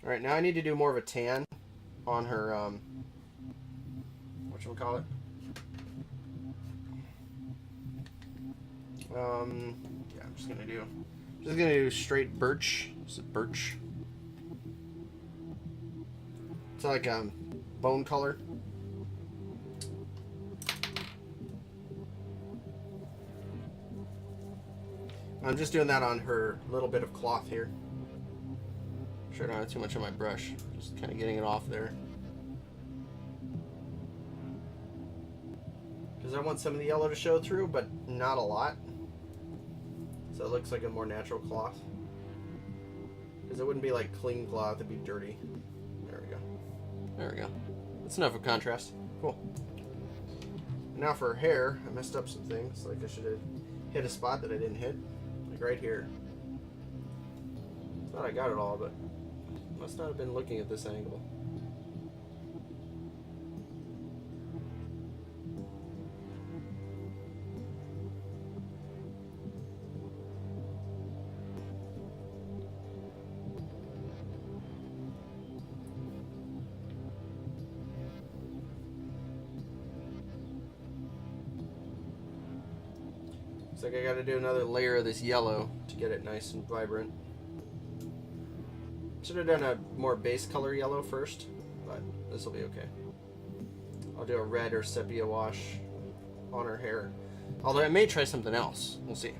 All right, now I need to do more of a tan on her, whatchamacallit? Yeah, I'm just gonna do straight birch. Is it birch? It's like bone color. I'm just doing that on her little bit of cloth here. Sure, I don't have too much on my brush. Just kind of getting it off there. Because I want some of the yellow to show through, but not a lot. So it looks like a more natural cloth. Because it wouldn't be like clean cloth, it'd be dirty. There we go. There we go. That's enough of contrast. Cool. Now for her hair, I messed up some things. Like I should have hit a spot that I didn't hit. Like right here. Thought I got it all, but must not have been looking at this angle. Looks like I got to do another layer of this yellow to get it nice and vibrant. Should have done a more base color yellow first, but this will be okay. I'll do a red or sepia wash on her hair. Although I may try something else. We'll see.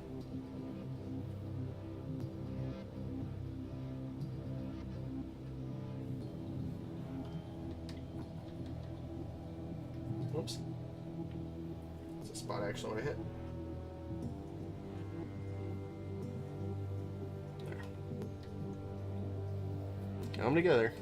Oops. That's a spot I actually want to hit. There. Get them together.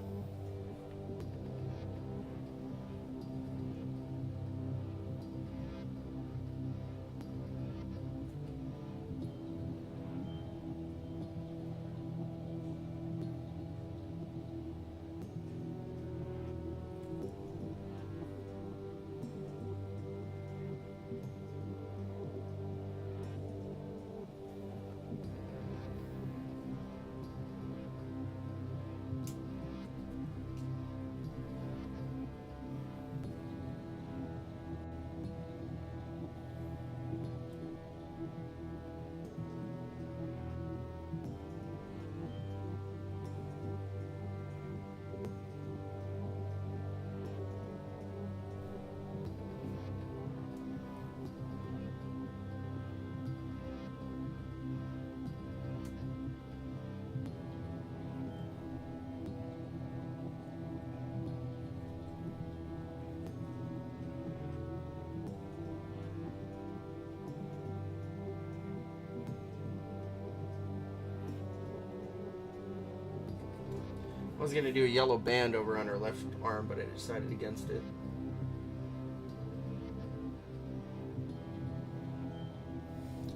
I was going to do a yellow band over on her left arm, but I decided against it.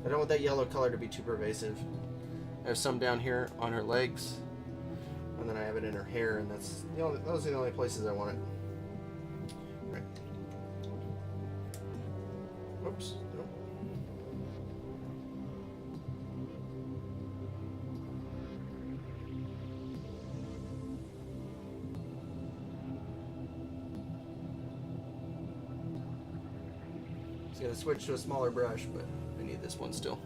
I don't want that yellow color to be too pervasive. I have some down here on her legs, and then I have it in her hair, and those are the only places I want it. Right. Oops. Nope. Just gonna switch to a smaller brush, but I need this one still.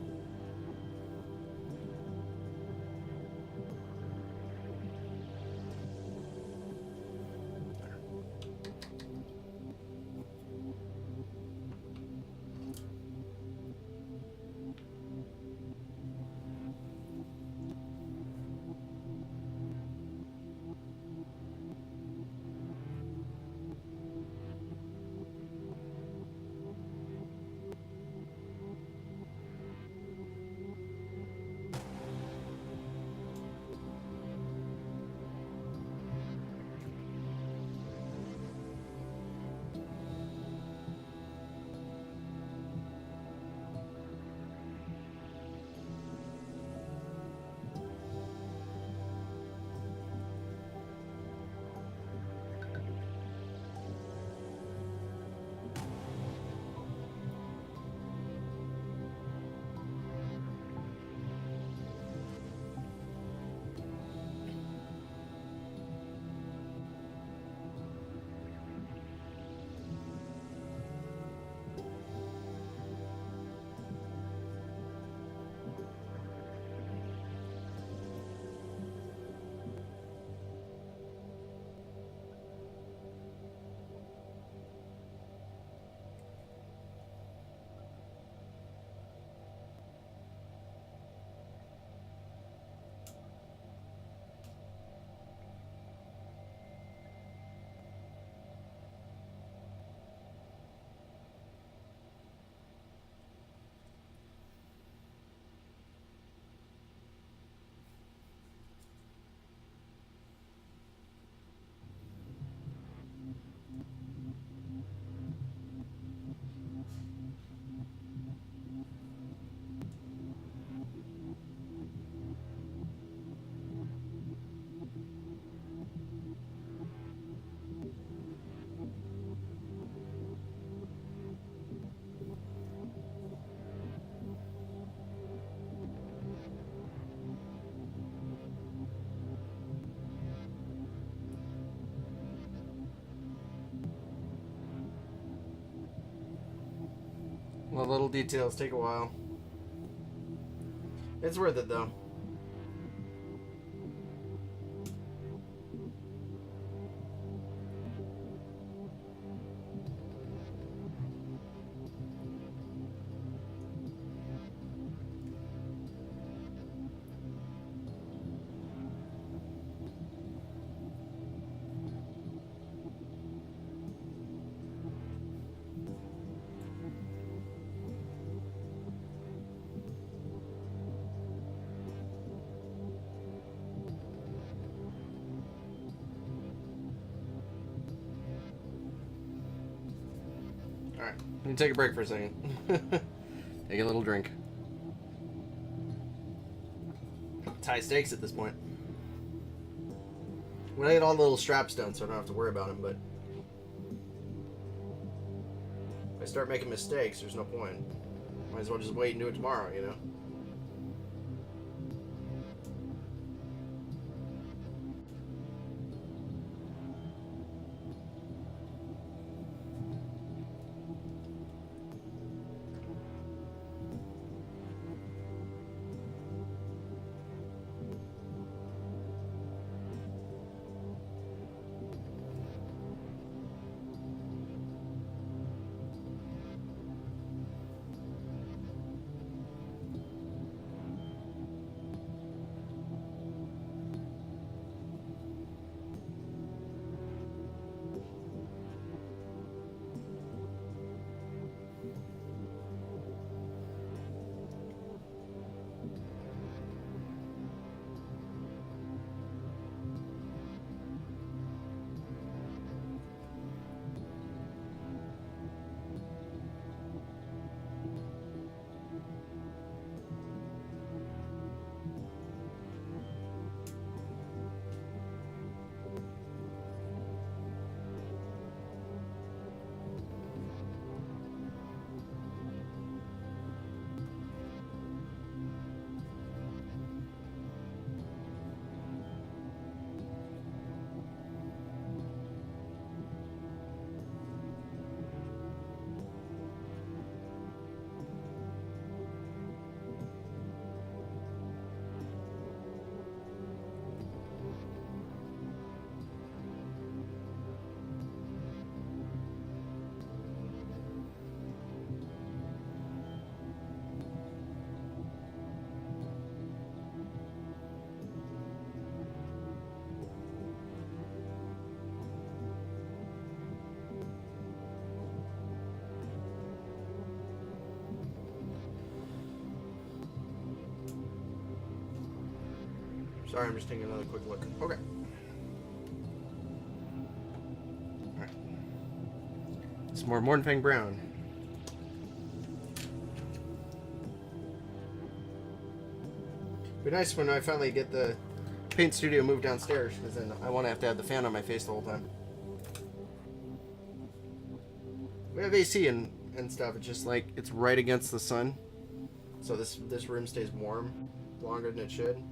Well, little details take a while. It's worth it though. Alright, we can take a break for a second. Take a little drink. It's high stakes at this point. When I get all the little straps done, so I don't have to worry about them, but if I start making mistakes, there's no point. Might as well just wait and do it tomorrow, you know? Sorry, I'm just taking another quick look. Okay. Alright. Some more Mornfang Brown. Be nice when I finally get the paint studio moved downstairs, because then I won't have to have the fan on my face the whole time. We have AC and stuff. It's just like it's right against the sun, so this room stays warm longer than it should.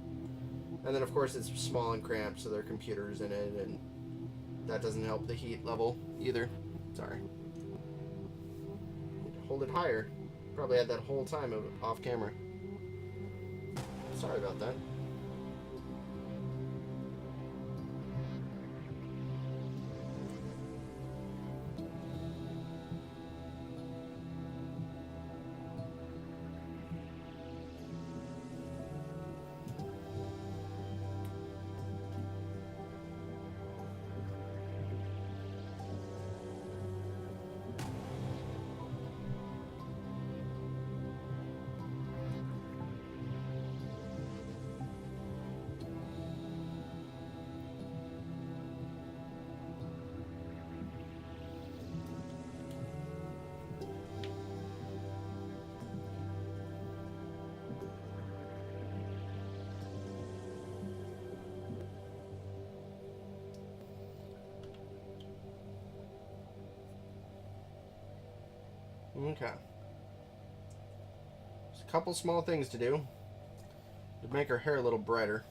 And then of course it's small and cramped, so there are computers in it, and that doesn't help the heat level either. Sorry. Hold it higher. Probably had that whole time off camera. Sorry about that. Okay. There's a couple small things to do to make her hair a little brighter.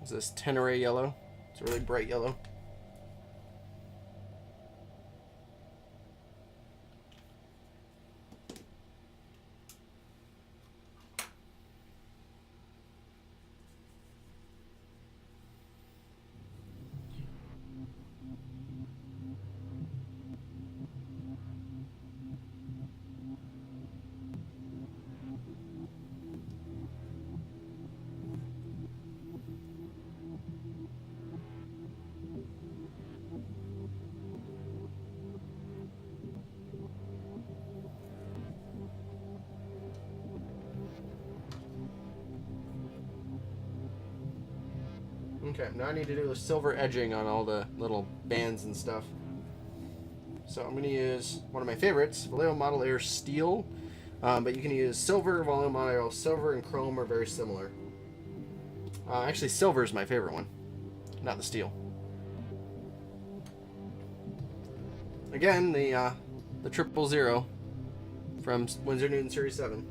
Is this Tenere yellow? It's a really bright yellow. Okay, now I need to do the silver edging on all the little bands and stuff. So I'm going to use one of my favorites, Vallejo Model Air Steel. But you can use silver, Vallejo Model Air Silver, and chrome are very similar. Actually, silver is my favorite one, not the steel. Again, the 000 from Winsor Newton Series 7.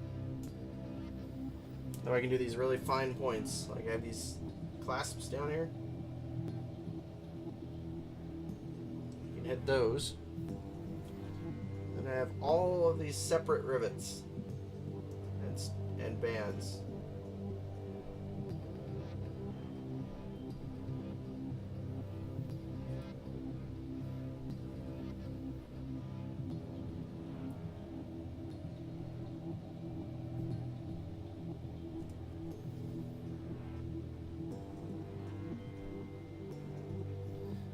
Now I can do these really fine points. Like I have these clasps down here. You can hit those. And I have all of these separate rivets and bands.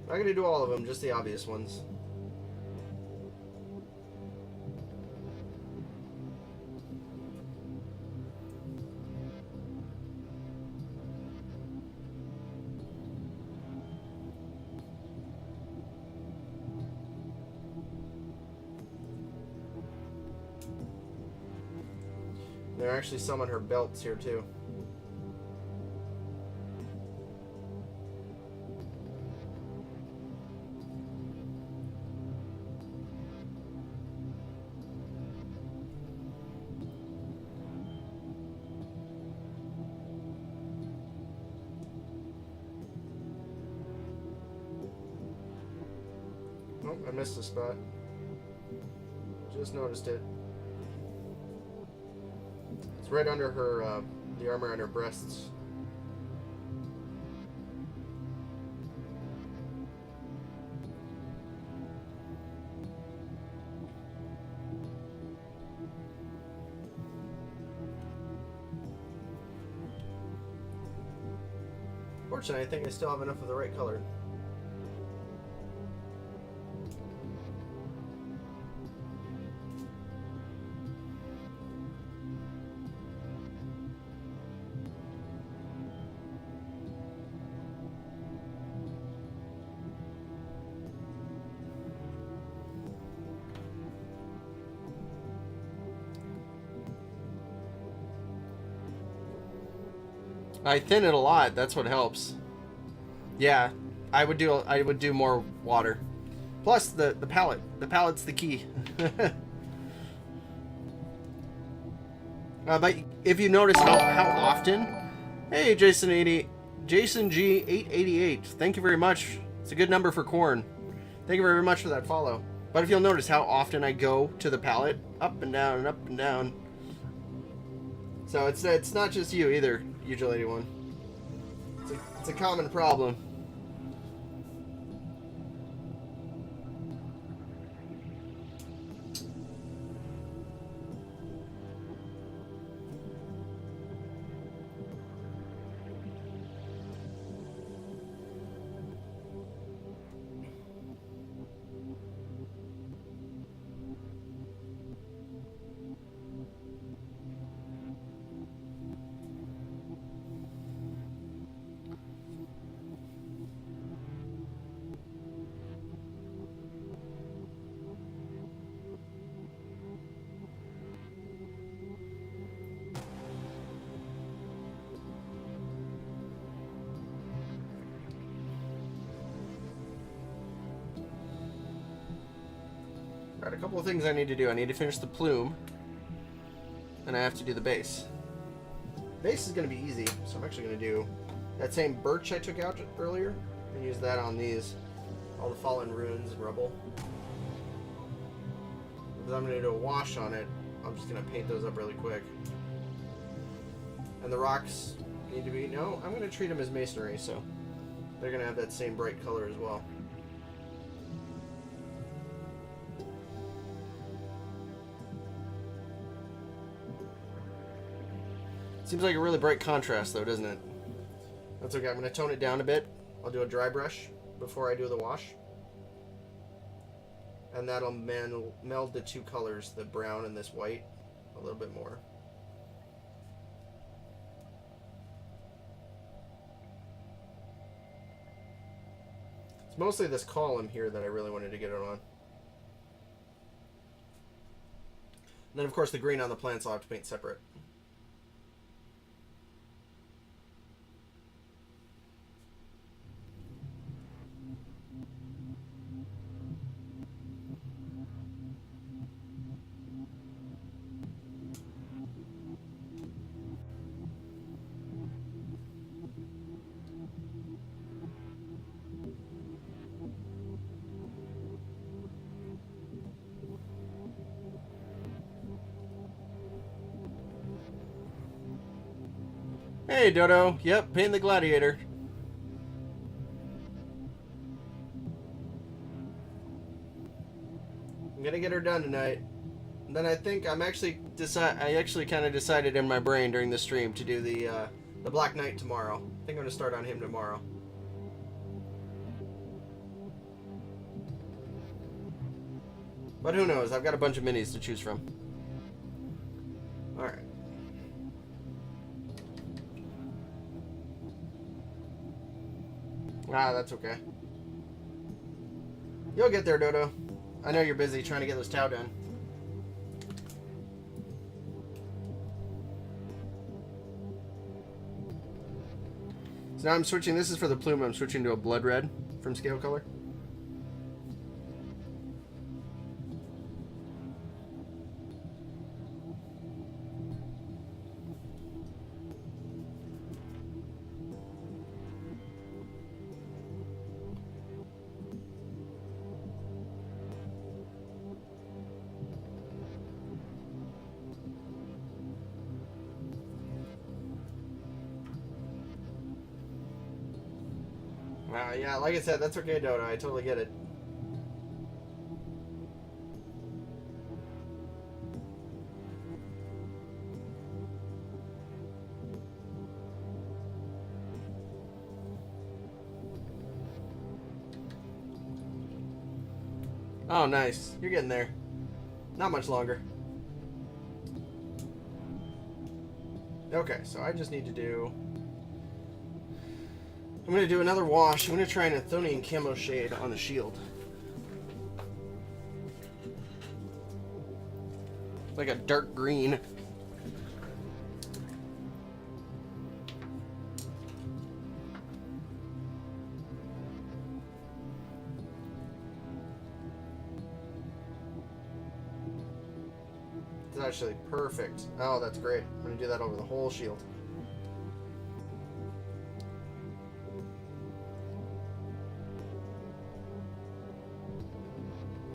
I'm not going to do all of them, just the obvious ones. There are actually some on her belts here too. Oh, I missed a spot. Just noticed it. It's right under her, the armor on her breasts. Fortunately, I think I still have enough of the right color. I thin it a lot. That's what helps. Yeah, I would do more water. Plus the palette. The palette's the key. But if you notice how often, hey Jason G 888. Thank you very much. It's a good number for corn. Thank you very much for that follow. But if you'll notice how often I go to the palette, up and down and up and down. So it's not just you either, Ugil81. It's a common problem. Got a couple of things I need to do. I need to finish the plume, and I have to do the base. Base is going to be easy, so I'm actually going to do that same birch I took out earlier and use that on these, all the fallen ruins and rubble. Because I'm going to do a wash on it, I'm just going to paint those up really quick. And the rocks need to be, no, I'm going to treat them as masonry, so they're going to have that same bright color as well. Seems like a really bright contrast though, doesn't it? That's okay, I'm going to tone it down a bit. I'll do a dry brush before I do the wash. And that'll meld the two colors, the brown and this white, a little bit more. It's mostly this column here that I really wanted to get it on. And then, of course, the green on the plants I'll have to paint separate. Hey, Dodo. Yep, paint the Gladiator. I'm gonna get her done tonight. And then I think I actually kind of decided in my brain during the stream to do the Black Knight tomorrow. I think I'm gonna start on him tomorrow. But who knows? I've got a bunch of minis to choose from. All right. Ah, that's okay. You'll get there, Dodo. I know you're busy trying to get this Tau done. So now I'm switching. This is for the plume. I'm switching to a blood red from Scale Color. Yeah, like I said, that's okay, Dodo. I totally get it. Oh, nice. You're getting there. Not much longer. Okay, so I just need to do... I'm going to do another wash. I'm going to try an Athonian camo shade on the shield. Like a dark green. It's actually perfect. Oh, that's great. I'm going to do that over the whole shield.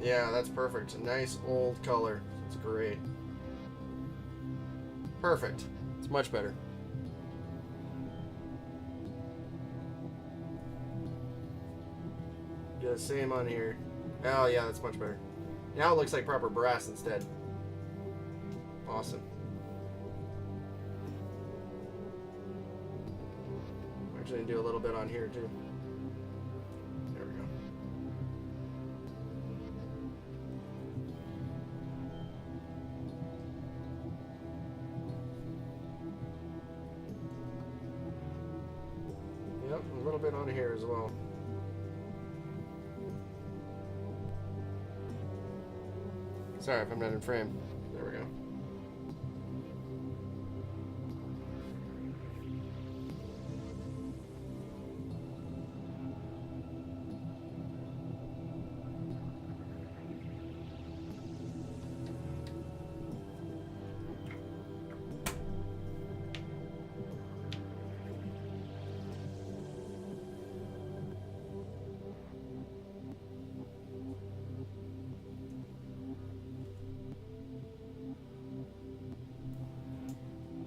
Yeah, that's perfect. Nice old color. It's great. Perfect. It's much better. Do the same on here. Oh yeah, that's much better. Now it looks like proper brass instead. Awesome. I'm actually gonna do a little bit on here too. There we go. Yep, a little bit on here as well. Sorry if I'm not in frame. There we go.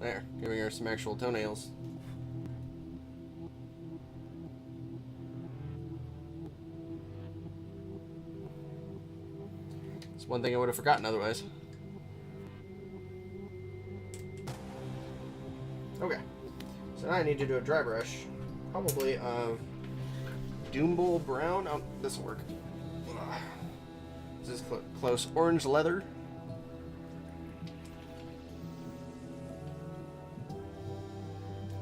There, giving her some actual toenails. It's one thing I would have forgotten otherwise. Okay, so now I need to do a dry brush, probably of Doombull Brown. Oh, this will work. This is close orange leather.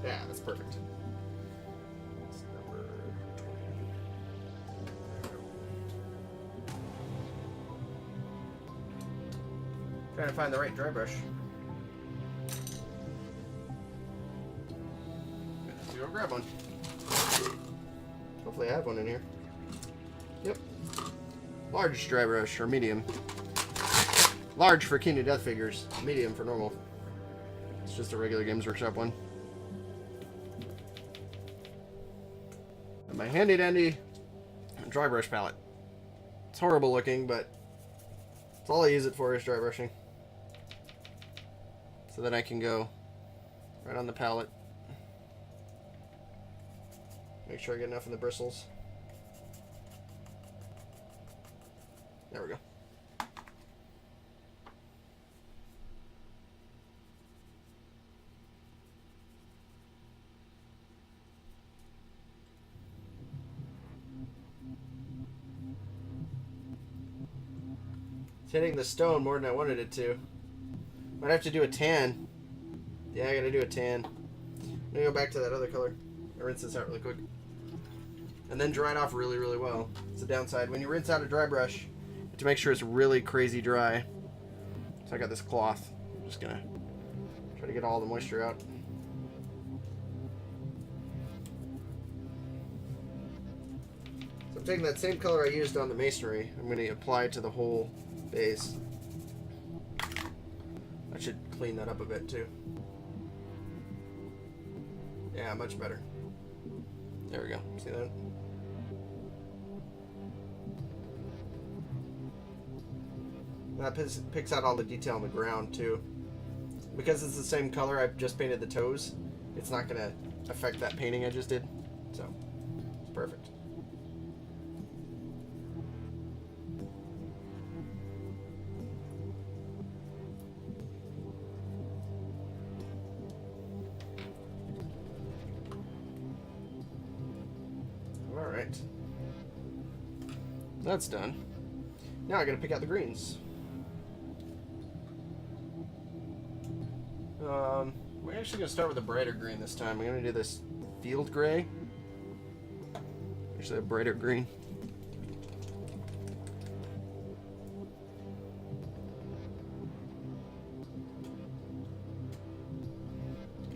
Yeah, that's perfect. That's number 20. to find the right dry brush. Let's go grab one. Hopefully I have one in here. Yep. Large dry brush, or medium. Large for King of Death figures, medium for normal. It's just a regular Games Workshop one. And my handy dandy dry brush palette. It's horrible looking, but it's all I use it for is dry brushing. So then I can go right on the palette. Make sure I get enough in the bristles. There we go. It's hitting the stone more than I wanted it to. Might have to do a tan. Yeah, I gotta do a tan. Let me go back to that other color. I rinse this out really quick. And then dry it off really, really well. It's the downside. When you rinse out a dry brush, you have to make sure it's really crazy dry. So I got this cloth. I'm just gonna try to get all the moisture out. So I'm taking that same color I used on the masonry. I'm gonna apply it to the whole base. I should clean that up a bit too. Yeah, much better. There we go. See that? That picks out all the detail on the ground too. Because it's the same color I've just painted the toes, it's not going to affect that painting I just did. So, it's perfect. Alright. That's done. Now I gotta pick out the greens. We're actually gonna start with a brighter green this time. I'm gonna do this field gray. Actually, a brighter green.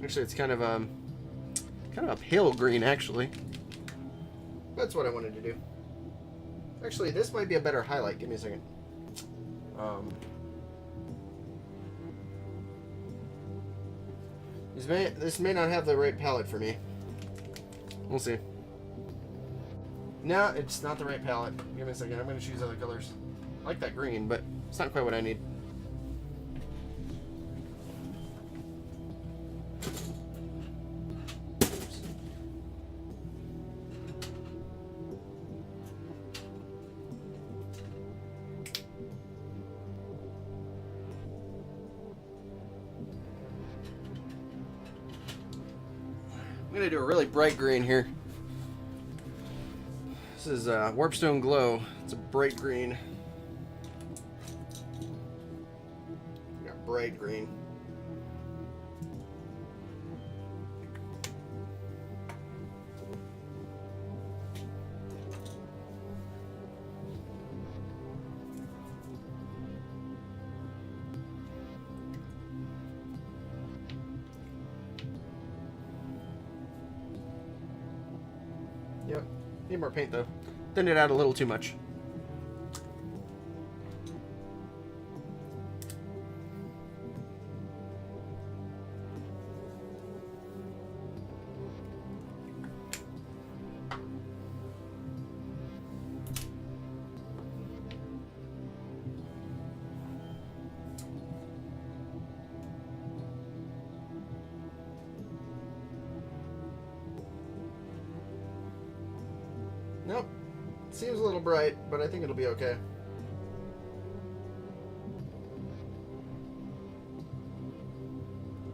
Actually, it's kind of a pale green, actually. That's what I wanted to do. Actually, this might be a better highlight. Give me a second. This may not have the right palette for me. We'll see. No, it's not the right palette. Give me a second. I'm going to choose other colors. I like that green, but it's not quite what I need. I'm going to do a really bright green here. This is Warpstone Glow. It's a bright green. We got bright green. Yep. Need more paint though. Thinned it out a little too much. Nope. Seems a little bright, but I think it'll be okay.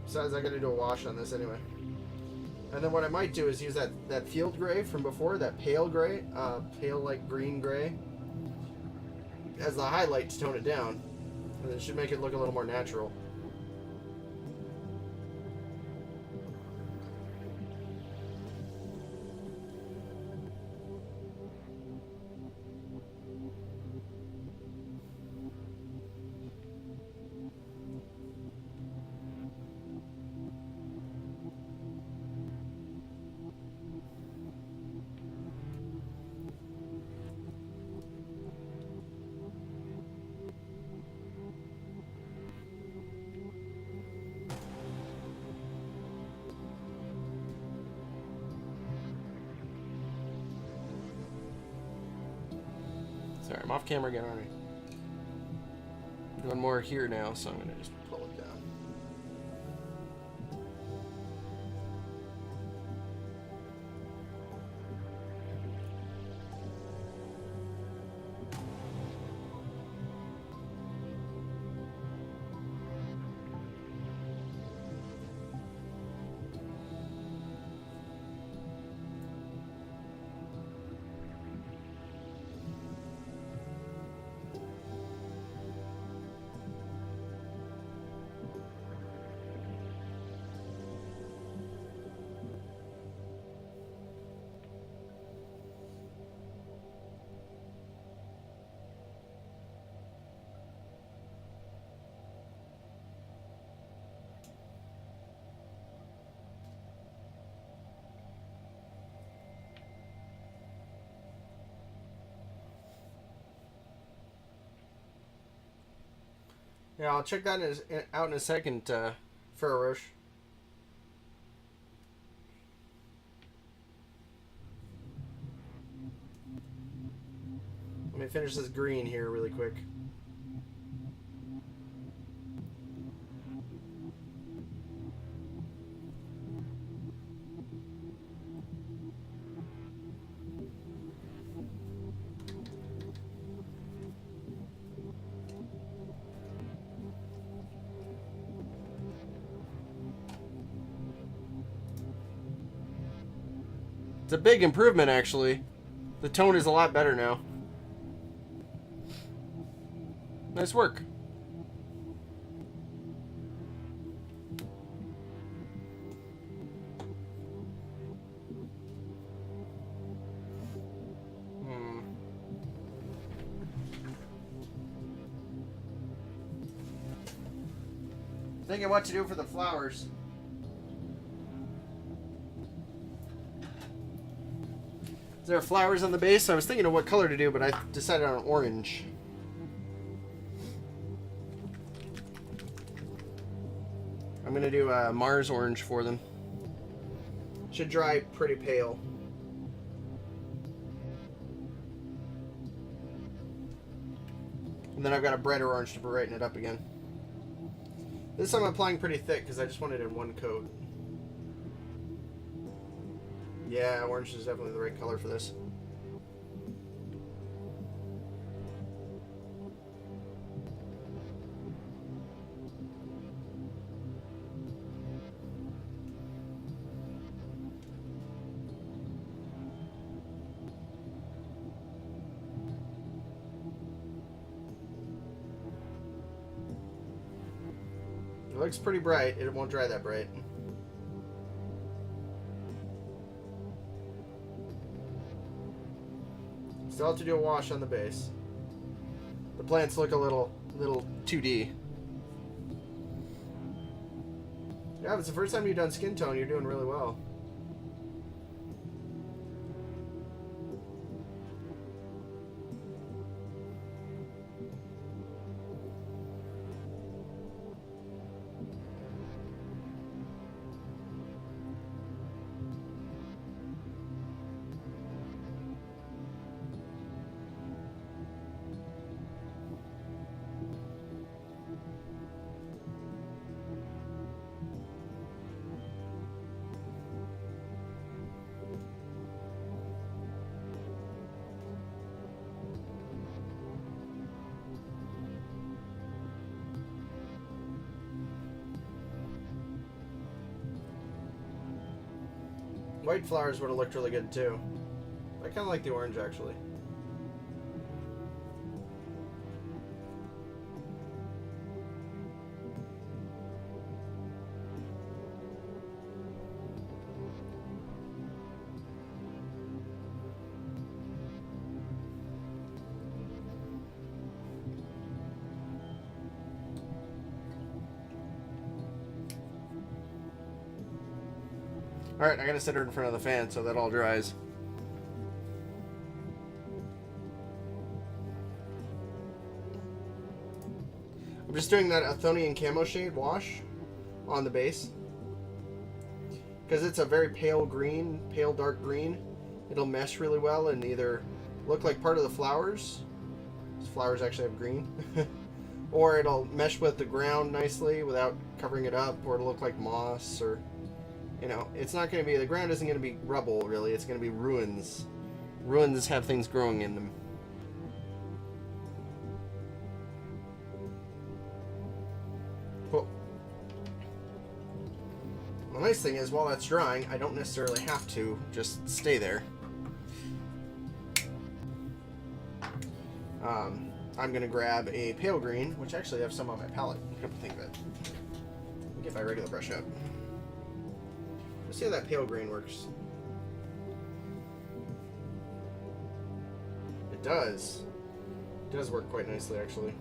Besides, I gotta do a wash on this anyway. And then what I might do is use that field gray from before, that pale gray, pale like green gray, as the highlight to tone it down. And it should make it look a little more natural. Sorry, I'm off camera again, aren't I? I'm doing more here now, so I'm going to just pull it down. Yeah, I'll check that out in a second, Ferrosh. Let me finish this green here really quick. It's a big improvement, actually. The tone is a lot better now. Nice work. Thinking what to do for the flowers. There are flowers on the base. I was thinking of what color to do, but I decided on orange. I'm going to do Mars orange for them. Should dry pretty pale. And then I've got a brighter orange to brighten it up again. This time I'm applying pretty thick because I just want it in one coat. Yeah, orange is definitely the right color for this. It looks pretty bright. It won't dry that bright. Still have to do a wash on the base. The plants look a little 2D. Yeah, if it's the first time you've done skin tone, you're doing really well. White flowers would have looked really good too. I kind of like the orange actually. Alright, I gotta set her in front of the fan so that all dries. I'm just doing that Athonian camo shade wash on the base. Because it's a very pale green, pale dark green. It'll mesh really well and either look like part of the flowers flowers actually have green. Or it'll mesh with the ground nicely without covering it up, or it'll look like moss, or, you know, it's not going to be, the ground isn't going to be rubble, really. It's going to be ruins. Ruins have things growing in them. Cool. The nice thing is, while that's drying, I don't necessarily have to just stay there. I'm going to grab a pale green, which actually I have some on my palette, come to think of it. Let me get my regular brush up. Let's see how that pale green works. It does. It does work quite nicely, actually.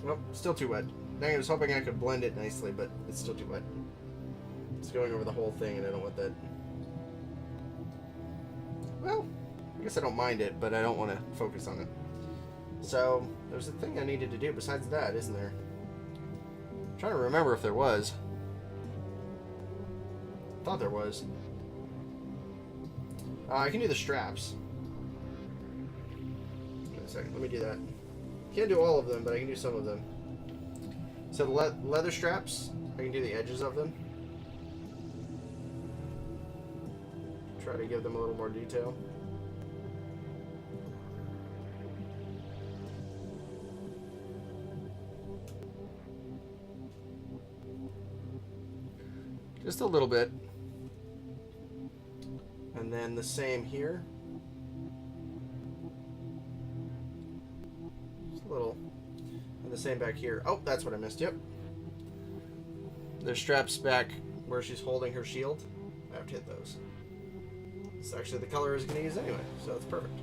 Nope, still too wet. Dang, I was hoping I could blend it nicely, but it's still too wet. It's going over the whole thing, and I don't want that. Well, I guess I don't mind it, but I don't want to focus on it. So, there's a thing I needed to do besides that, isn't there? I'm trying to remember if there was. I thought there was. I can do the straps. Wait a second, let me do that. Can't do all of them, but I can do some of them. So the leather straps, I can do the edges of them. Try to give them a little more detail. Just a little bit. And then the same here. Just a little. And the same back here. Oh, that's what I missed. Yep. There's straps back where she's holding her shield. I have to hit those. It's actually the color I was going to use anyway, so it's perfect.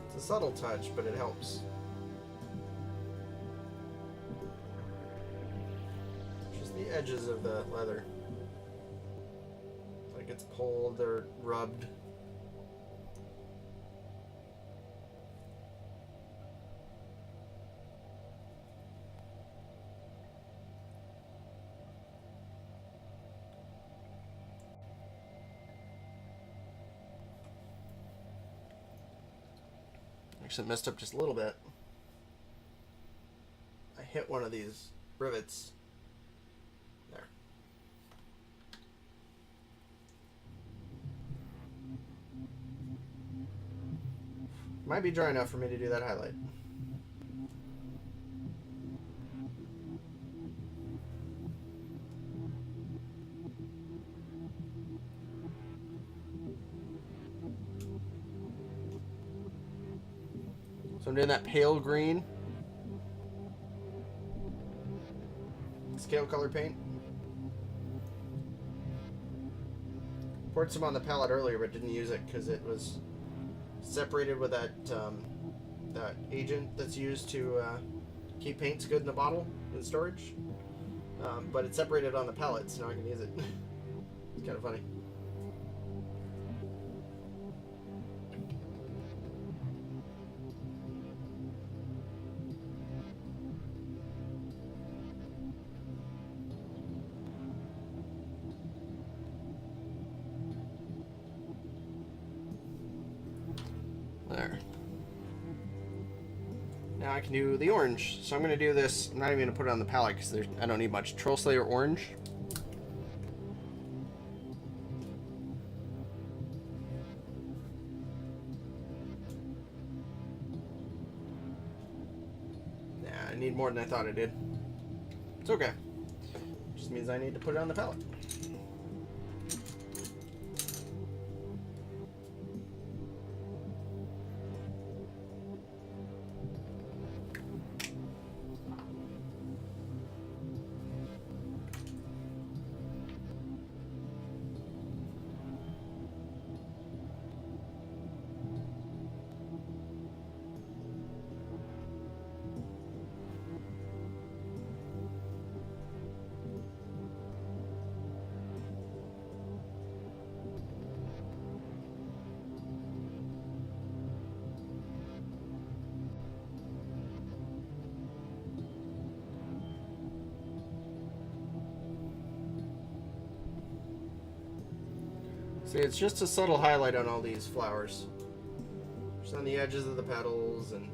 It's a subtle touch, but it helps. Just the edges of the leather. It's like it's pulled or rubbed. Actually messed up just a little bit. I hit one of these rivets. There. Might be dry enough for me to do that highlight. So I'm doing that pale green scale color paint. Poured some on the palette earlier, but didn't use it because it was separated with that that agent that's used to keep paints good in the bottle in storage. But it's separated on the palette, so now I can use it. It's kind of funny. There. Now I can do the orange. So I'm going to do this. I'm not even going to put it on the palette because I don't need much. Troll Slayer orange. Nah, I need more than I thought I did. It's okay. Just means I need to put it on the palette. See, it's just a subtle highlight on all these flowers. Just on the edges of the petals and...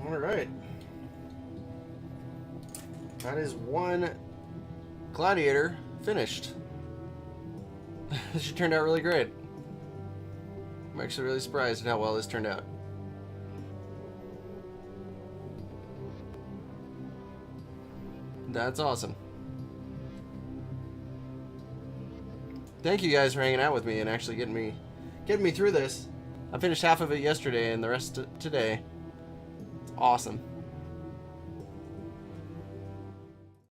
Alright. That is one Gladiator finished. She turned out really great. I'm actually really surprised at how well this turned out. That's awesome. Thank you guys for hanging out with me and actually getting me through this. I finished half of it yesterday and the rest today. It's awesome.